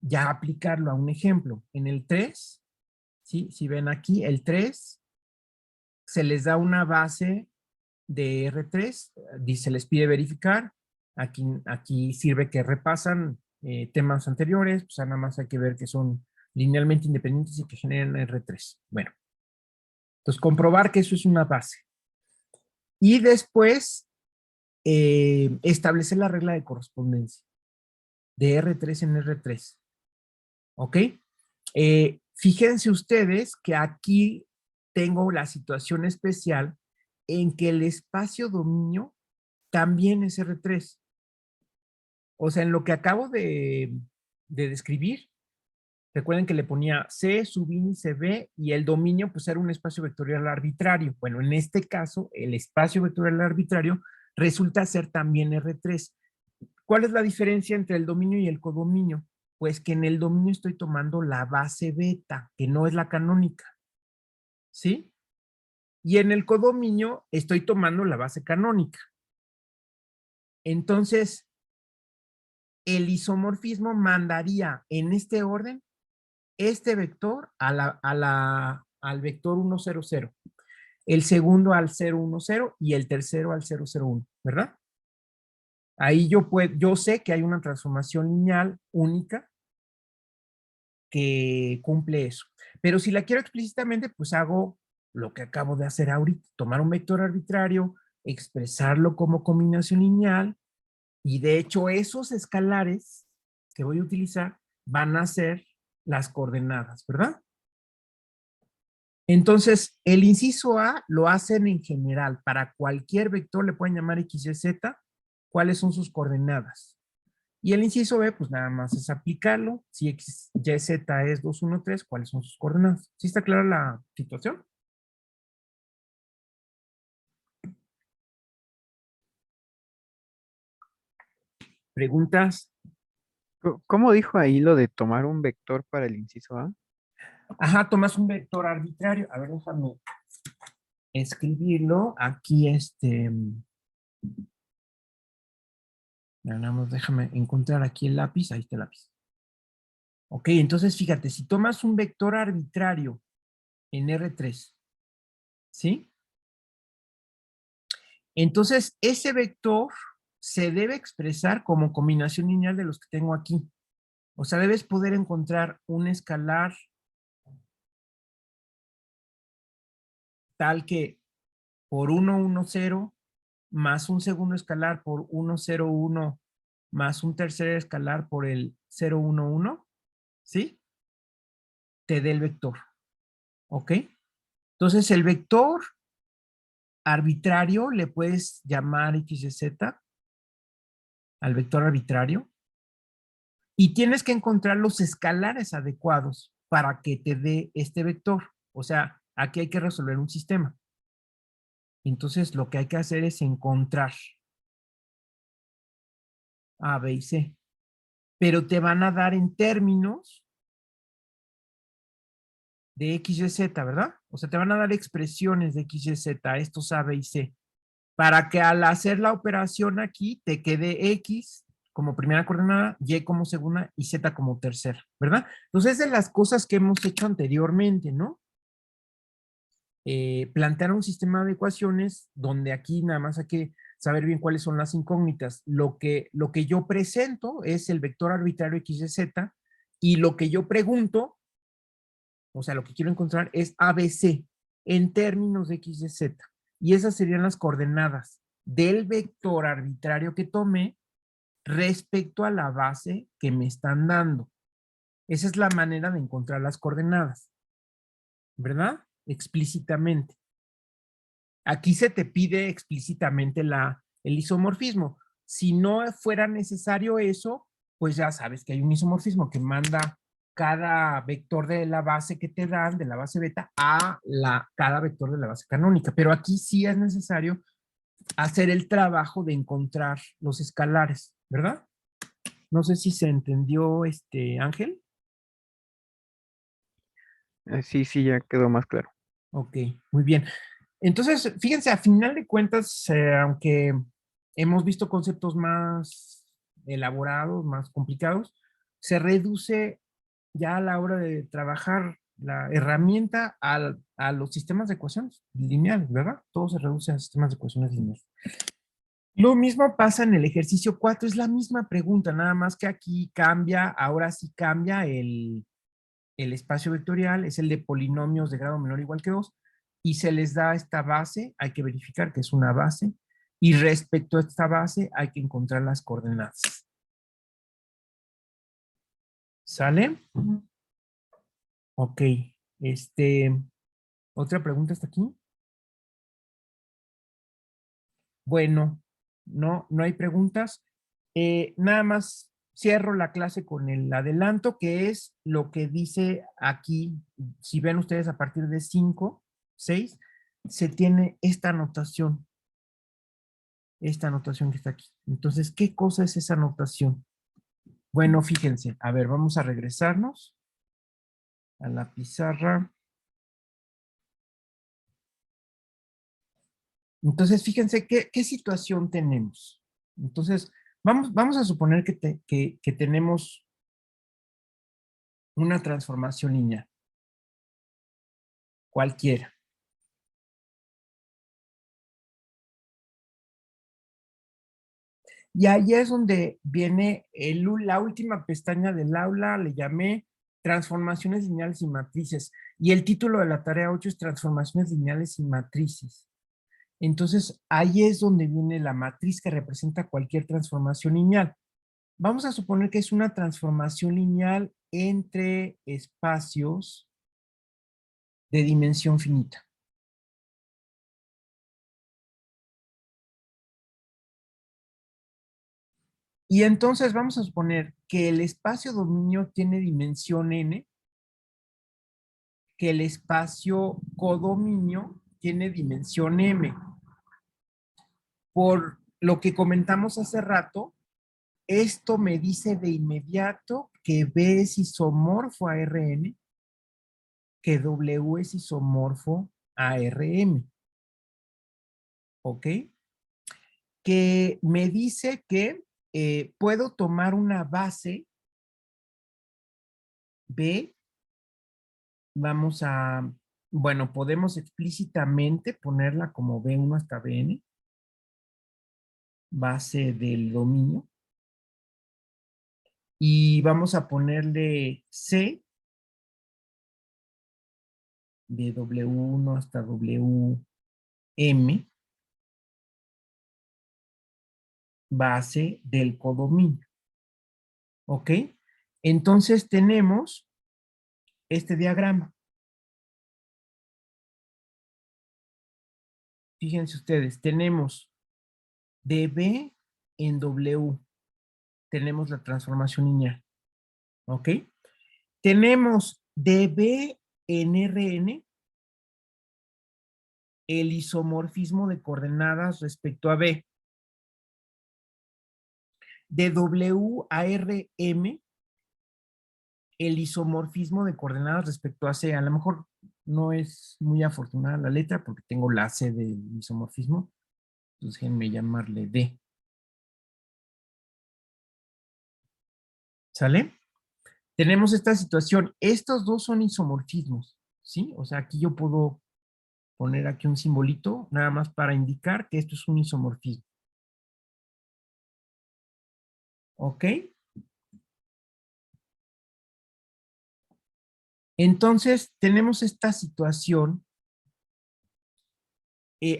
ya aplicarlo a un ejemplo. En el 3, ¿sí? Si ven aquí, el 3 se les da una base de R3, se les pide verificar. Aquí sirve que repasan temas anteriores, pues nada más hay que ver que son linealmente independientes y que generan R3. Bueno, entonces comprobar que eso es una base. Y después establecer la regla de correspondencia de R3 en R3. ¿Ok? Fíjense ustedes que aquí tengo la situación especial en que el espacio dominio también es R3. O sea, en lo que acabo de describir, recuerden que le ponía C, subíndice B y el dominio pues era un espacio vectorial arbitrario. Bueno, en este caso, el espacio vectorial arbitrario resulta ser también R3. ¿Cuál es la diferencia entre el dominio y el codominio? Pues que en el dominio estoy tomando la base beta, que no es la canónica, ¿sí? Y en el codominio estoy tomando la base canónica. Entonces, el isomorfismo mandaría en este orden este vector al vector 1, 0, 0, el segundo al 0, 1, 0 y el tercero al 0, 0, 1, ¿verdad? Ahí yo sé que hay una transformación lineal única que cumple eso. Pero si la quiero explícitamente, pues hago lo que acabo de hacer ahorita, tomar un vector arbitrario, expresarlo como combinación lineal, y de hecho esos escalares que voy a utilizar van a ser las coordenadas, ¿verdad? Entonces, el inciso A lo hacen en general, para cualquier vector le pueden llamar x, y, z, cuáles son sus coordenadas. Y el inciso B, pues nada más es aplicarlo. Si x, y, z es 2, 1, 3, ¿cuáles son sus coordenadas? ¿Sí está clara la situación? ¿Preguntas? ¿Cómo dijo ahí lo de tomar un vector para el inciso A? Ajá, tomas un vector arbitrario. A ver, déjame escribirlo. Aquí, nada más déjame encontrar aquí el lápiz. Ahí está el lápiz. Ok, entonces fíjate, si tomas un vector arbitrario en R3, ¿sí? Entonces, ese vector se debe expresar como combinación lineal de los que tengo aquí. O sea, debes poder encontrar un escalar tal que por 1, 1, 0, más un segundo escalar por 1, 0, 1, más un tercer escalar por el 0, 1, 1, ¿sí? Te dé el vector, ¿ok? Entonces, el vector arbitrario le puedes llamar x, y, z al vector arbitrario y tienes que encontrar los escalares adecuados para que te dé este vector. O sea, aquí hay que resolver un sistema. Entonces, lo que hay que hacer es encontrar A, B y C. Pero te van a dar en términos de X, Y, Z, ¿verdad? O sea, te van a dar expresiones de X, Y, Z, estos A, B y C, para que al hacer la operación aquí te quede X como primera coordenada, Y como segunda y Z como tercera, ¿verdad? Entonces, es de las cosas que hemos hecho anteriormente, ¿no? Plantear un sistema de ecuaciones donde aquí nada más hay que saber bien cuáles son las incógnitas. Lo que yo presento es el vector arbitrario X, Y, Z, y lo que yo pregunto, o sea, lo que quiero encontrar es ABC en términos de X, Y, Z. Y esas serían las coordenadas del vector arbitrario que tomé respecto a la base que me están dando. Esa es la manera de encontrar las coordenadas, ¿verdad? Explícitamente. Aquí se te pide explícitamente el isomorfismo. Si no fuera necesario eso, pues ya sabes que hay un isomorfismo que manda cada vector de la base que te dan, de la base beta, a cada vector de la base canónica. Pero aquí sí es necesario hacer el trabajo de encontrar los escalares, ¿verdad? No sé si se entendió, Ángel. Sí, sí, ya quedó más claro. Ok, muy bien. Entonces, fíjense, a final de cuentas, aunque hemos visto conceptos más elaborados, más complicados, se reduce ya a la hora de trabajar la herramienta a los sistemas de ecuaciones lineales, ¿verdad? Todo se reduce a sistemas de ecuaciones lineales. Lo mismo pasa en el ejercicio 4, es la misma pregunta, nada más que aquí cambia, ahora sí cambia el espacio vectorial, es el de polinomios de grado menor o igual que 2, y se les da esta base, hay que verificar que es una base, y respecto a esta base hay que encontrar las coordenadas. ¿Sale? Ok, ¿otra pregunta hasta aquí? Bueno, no hay preguntas. Nada más cierro la clase con el adelanto, que es lo que dice aquí. Si ven ustedes a partir de 5, 6, se tiene esta anotación que está aquí. Entonces, ¿qué cosa es esa anotación? Bueno, fíjense, a ver, vamos a regresarnos a la pizarra. Entonces, fíjense qué situación tenemos. Entonces, vamos a suponer que tenemos una transformación lineal, cualquiera. Y ahí es donde viene la última pestaña del aula, le llamé transformaciones lineales y matrices. Y el título de la tarea 8 es transformaciones lineales y matrices. Entonces, ahí es donde viene la matriz que representa cualquier transformación lineal. Vamos a suponer que es una transformación lineal entre espacios de dimensión finita. Y entonces vamos a suponer que el espacio dominio tiene dimensión n, que el espacio codominio tiene dimensión m. Por lo que comentamos hace rato, esto me dice de inmediato que B es isomorfo a Rn, que W es isomorfo a Rm. ¿Ok? Que me dice que puedo tomar una base B, bueno, podemos explícitamente ponerla como B1 hasta Bn, base del dominio, y vamos a ponerle C de W1 hasta WM, base del codominio. ¿Ok? Entonces tenemos este diagrama. Fíjense ustedes, tenemos dB en W, tenemos la transformación lineal. ¿Ok? Tenemos dB en Rn, el isomorfismo de coordenadas respecto a B. De W a Rm, el isomorfismo de coordenadas respecto a C. A lo mejor no es muy afortunada la letra porque tengo la C del isomorfismo. Entonces déjenme llamarle D. ¿Sale? Tenemos esta situación. Estos dos son isomorfismos, ¿sí? O sea, aquí yo puedo poner aquí un simbolito nada más para indicar que esto es un isomorfismo. ¿Ok? Entonces, tenemos esta situación.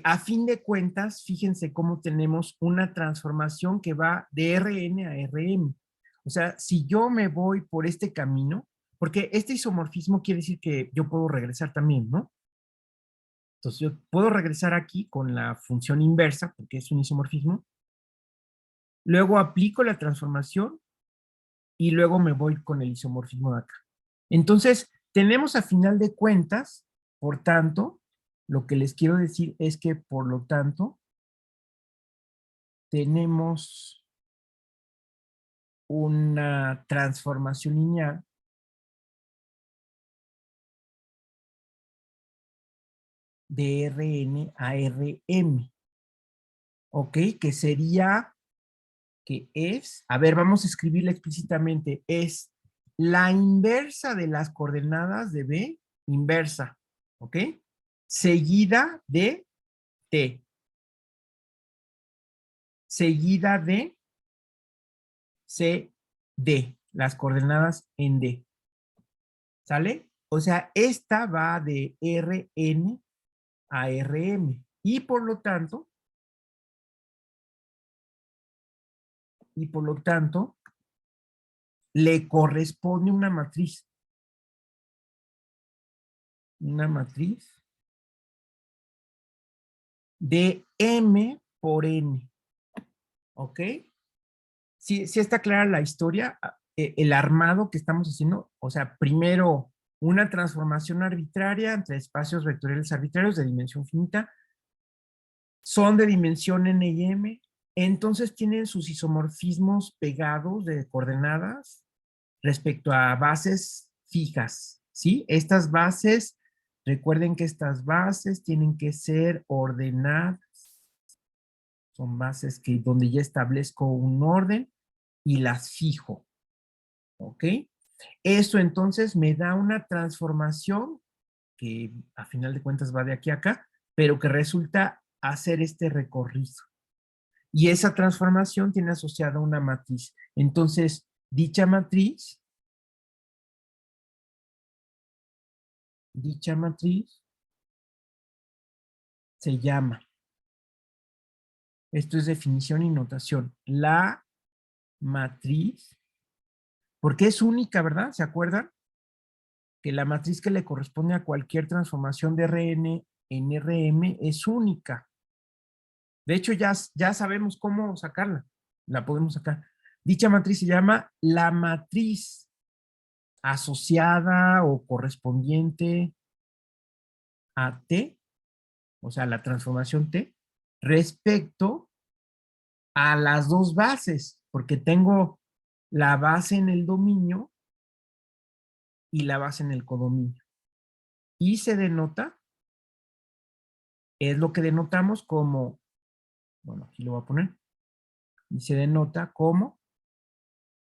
A fin de cuentas, fíjense cómo tenemos una transformación que va de Rn a Rm. O sea, si yo me voy por este camino, porque este isomorfismo quiere decir que yo puedo regresar también, ¿no? Entonces yo puedo regresar aquí con la función inversa, porque es un isomorfismo, luego aplico la transformación y luego me voy con el isomorfismo de acá. Entonces, tenemos a final de cuentas, por tanto, lo que les quiero decir es que, por lo tanto, tenemos una transformación lineal de Rn a Rm, ¿ok? Que sería, que es, a ver, vamos a escribirla explícitamente, es la inversa de las coordenadas de B, inversa, ¿ok? Seguida de T, seguida de CD, las coordenadas en D, ¿sale? O sea, esta va de Rn a Rm, y por lo tanto, le corresponde una matriz de M por N, ¿ok? Sí, sí está clara la historia, el armado que estamos haciendo, o sea, primero una transformación arbitraria entre espacios vectoriales arbitrarios de dimensión finita, son de dimensión N y M, entonces tienen sus isomorfismos pegados de coordenadas respecto a bases fijas, ¿sí? Estas bases, recuerden que estas bases tienen que ser ordenadas, son bases que donde ya establezco un orden y las fijo, ¿ok? Esto entonces me da una transformación que a final de cuentas va de aquí a acá, pero que resulta hacer este recorrido. Y esa transformación tiene asociada una matriz. Entonces, dicha matriz se llama, esto es definición y notación, la matriz, porque es única, ¿verdad? ¿Se acuerdan? Que la matriz que le corresponde a cualquier transformación de Rn en Rm es única. De hecho, ya sabemos cómo sacarla. La podemos sacar. Dicha matriz se llama la matriz asociada o correspondiente a T, o sea, la transformación T, respecto a las dos bases, porque tengo la base en el dominio y la base en el codominio. Y se denota, es lo que denotamos como, bueno, aquí lo voy a poner, y se denota como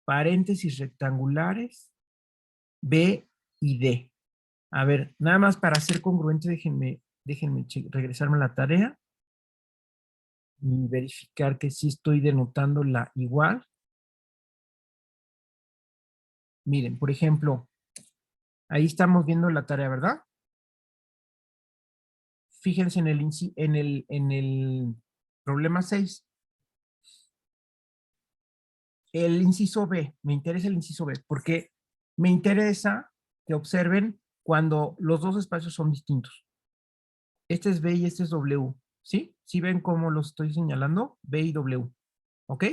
paréntesis rectangulares B y D. A ver, nada más para ser congruente, déjenme regresarme a la tarea y verificar que sí estoy denotándola igual. Miren, por ejemplo, ahí estamos viendo la tarea, ¿verdad? Fíjense en el problema 6. El inciso B, me interesa el inciso B, porque me interesa que observen cuando los dos espacios son distintos. Este es B y este es W, ¿sí? ¿Sí ven cómo los estoy señalando? B y W, ¿ok?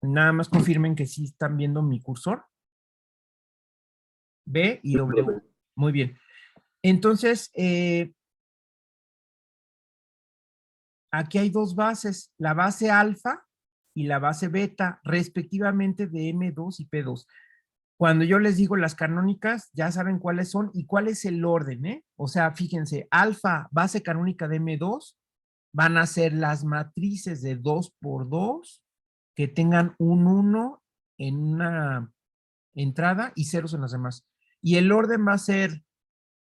Nada más confirmen que sí están viendo mi cursor. B y W. Muy bien. Entonces, aquí hay dos bases, la base alfa y la base beta, respectivamente de M2 y P2. Cuando yo les digo las canónicas, ya saben cuáles son y cuál es el orden, ¿eh? O sea, fíjense, alfa, base canónica de M2, van a ser las matrices de 2 por 2 que tengan un 1 en una entrada y ceros en las demás. Y el orden va a ser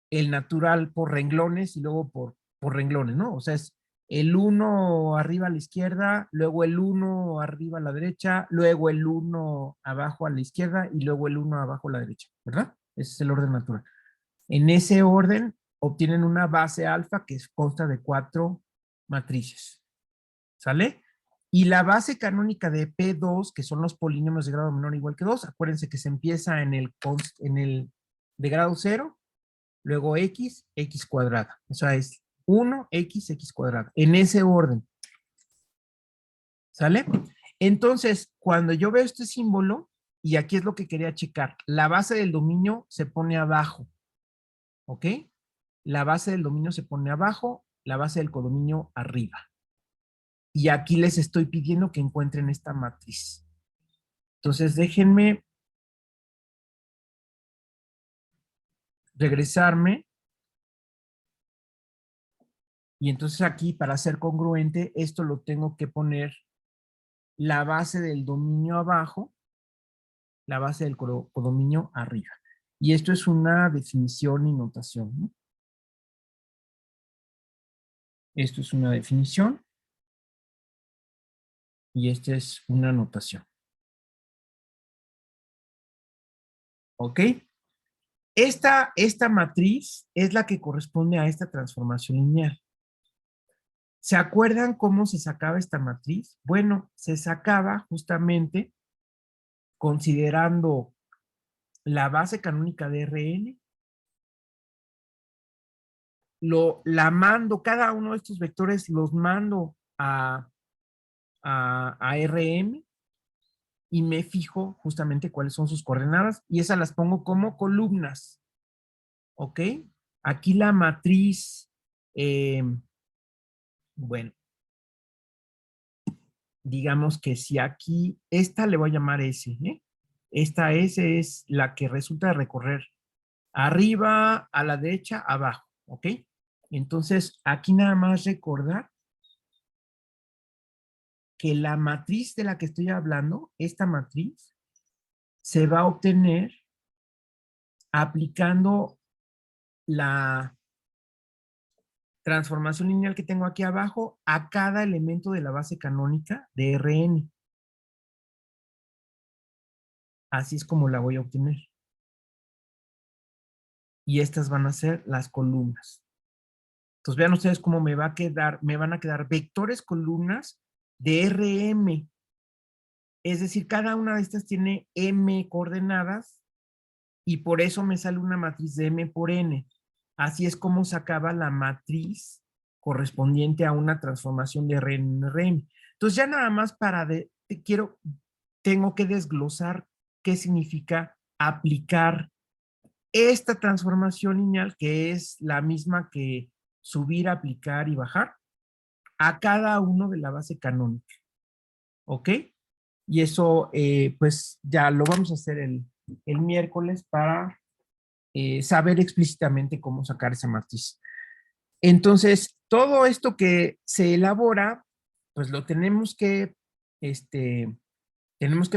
el natural por renglones y luego por renglones, ¿no? O sea, es el 1 arriba a la izquierda, luego el 1 arriba a la derecha, luego el 1 abajo a la izquierda y luego el 1 abajo a la derecha, ¿verdad? Ese es el orden natural. En ese orden obtienen una base alfa que consta de 4 matrices, ¿sale? Y la base canónica de P2, que son los polinomios de grado menor o igual que 2, acuérdense que se empieza en el de grado 0, luego x cuadrada. Esa es 1x, x cuadrado, en ese orden. ¿Sale? Entonces, cuando yo veo este símbolo, y aquí es lo que quería checar, la base del dominio se pone abajo, ¿ok? La base del dominio se pone abajo, la base del codominio arriba. Y aquí les estoy pidiendo que encuentren esta matriz. Entonces, déjenme regresarme. Y entonces aquí, para ser congruente, esto lo tengo que poner la base del dominio abajo, la base del codominio arriba. Y esto es una definición y notación, ¿no? Esto es una definición y esta es una notación. ¿Ok? Esta matriz es la que corresponde a esta transformación lineal. ¿Se acuerdan cómo se sacaba esta matriz? Bueno, se sacaba justamente considerando la base canónica de Rn, la mando, cada uno de estos vectores los mando a Rm y me fijo justamente cuáles son sus coordenadas y esas las pongo como columnas. ¿Ok? Aquí la matriz, bueno, digamos que si aquí, esta le voy a llamar S, ¿eh? Esta S es la que resulta de recorrer arriba, a la derecha, abajo, ¿ok? Entonces, aquí nada más recordar que la matriz de la que estoy hablando, esta matriz, se va a obtener aplicando la transformación lineal que tengo aquí abajo a cada elemento de la base canónica de Rn. Así es como la voy a obtener. Y estas van a ser las columnas. Entonces vean ustedes cómo me van a quedar vectores columnas de Rm. Es decir, cada una de estas tiene m coordenadas y por eso me sale una matriz de m por n. Así es como sacaba la matriz correspondiente a una transformación de Rn en Rm. Entonces ya nada más tengo que desglosar qué significa aplicar esta transformación lineal, que es la misma que subir, aplicar y bajar, a cada uno de la base canónica. ¿Ok? Y eso, pues ya lo vamos a hacer el miércoles para saber explícitamente cómo sacar esa matriz. Entonces, todo esto que se elabora, pues lo tenemos que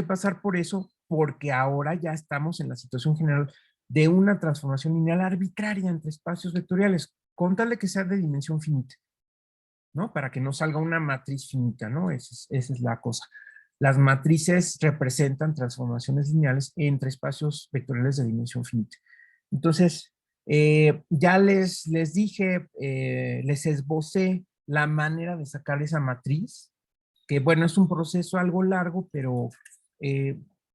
pasar por eso, porque ahora ya estamos en la situación general de una transformación lineal arbitraria entre espacios vectoriales, con tal de que sea de dimensión finita, ¿no? Para que no salga una matriz finita, ¿no? Esa es la cosa. Las matrices representan transformaciones lineales entre espacios vectoriales de dimensión finita. Entonces, ya les dije, les esbocé la manera de sacar esa matriz, que bueno, es un proceso algo largo, pero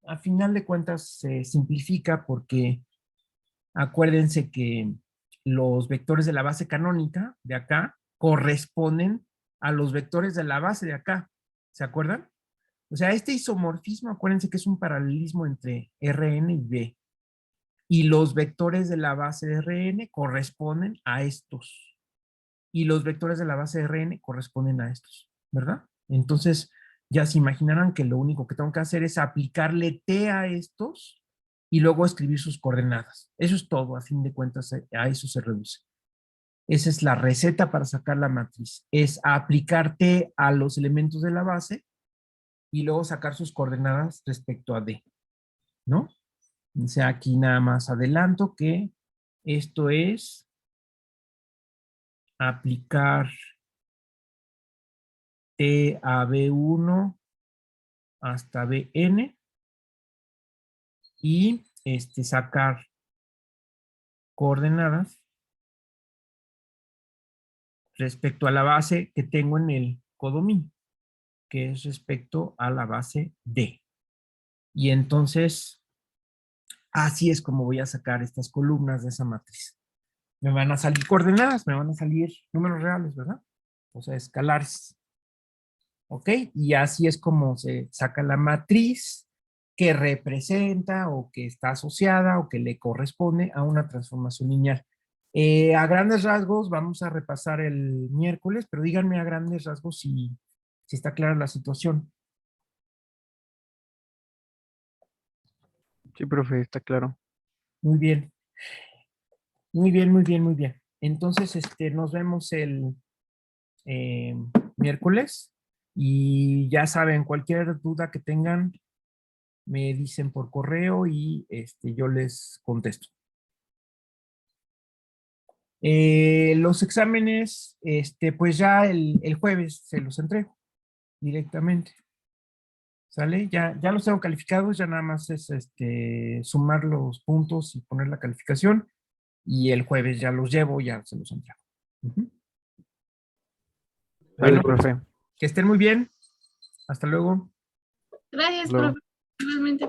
a final de cuentas se simplifica porque acuérdense que los vectores de la base canónica de acá corresponden a los vectores de la base de acá. ¿Se acuerdan? O sea, este isomorfismo, acuérdense que es un paralelismo entre Rn y B. Y los vectores de la base de Rn corresponden a estos. Y los vectores de la base de Rn corresponden a estos, ¿verdad? Entonces, ya se imaginarán que lo único que tengo que hacer es aplicarle T a estos y luego escribir sus coordenadas. Eso es todo, a fin de cuentas, a eso se reduce. Esa es la receta para sacar la matriz. Es aplicar T a los elementos de la base y luego sacar sus coordenadas respecto a D, ¿no? O sea, aquí nada más adelanto que esto es aplicar T a B1 hasta Bn y sacar coordenadas respecto a la base que tengo en el codominio, que es respecto a la base D. Y entonces, así es como voy a sacar estas columnas de esa matriz. me van a salir coordenadas, me van a salir números reales, ¿verdad? O sea, escalares. ¿Ok? Y así es como se saca la matriz que representa o que está asociada o que le corresponde a una transformación lineal. A grandes rasgos vamos a repasar el miércoles, pero díganme a grandes rasgos si está clara la situación. Sí, profe, está claro. Muy bien. Muy bien, muy bien, muy bien. Entonces, nos vemos el miércoles y ya saben, cualquier duda que tengan, me dicen por correo y yo les contesto. Los exámenes, pues ya el jueves se los entrego directamente. ¿Sale? Ya los tengo calificados, ya nada más es sumar los puntos y poner la calificación. Y el jueves ya los llevo, ya se los entrego. Ujú. Vale, Bueno, profe. que estén muy bien. Hasta luego. Gracias, Luego. profe. Igualmente.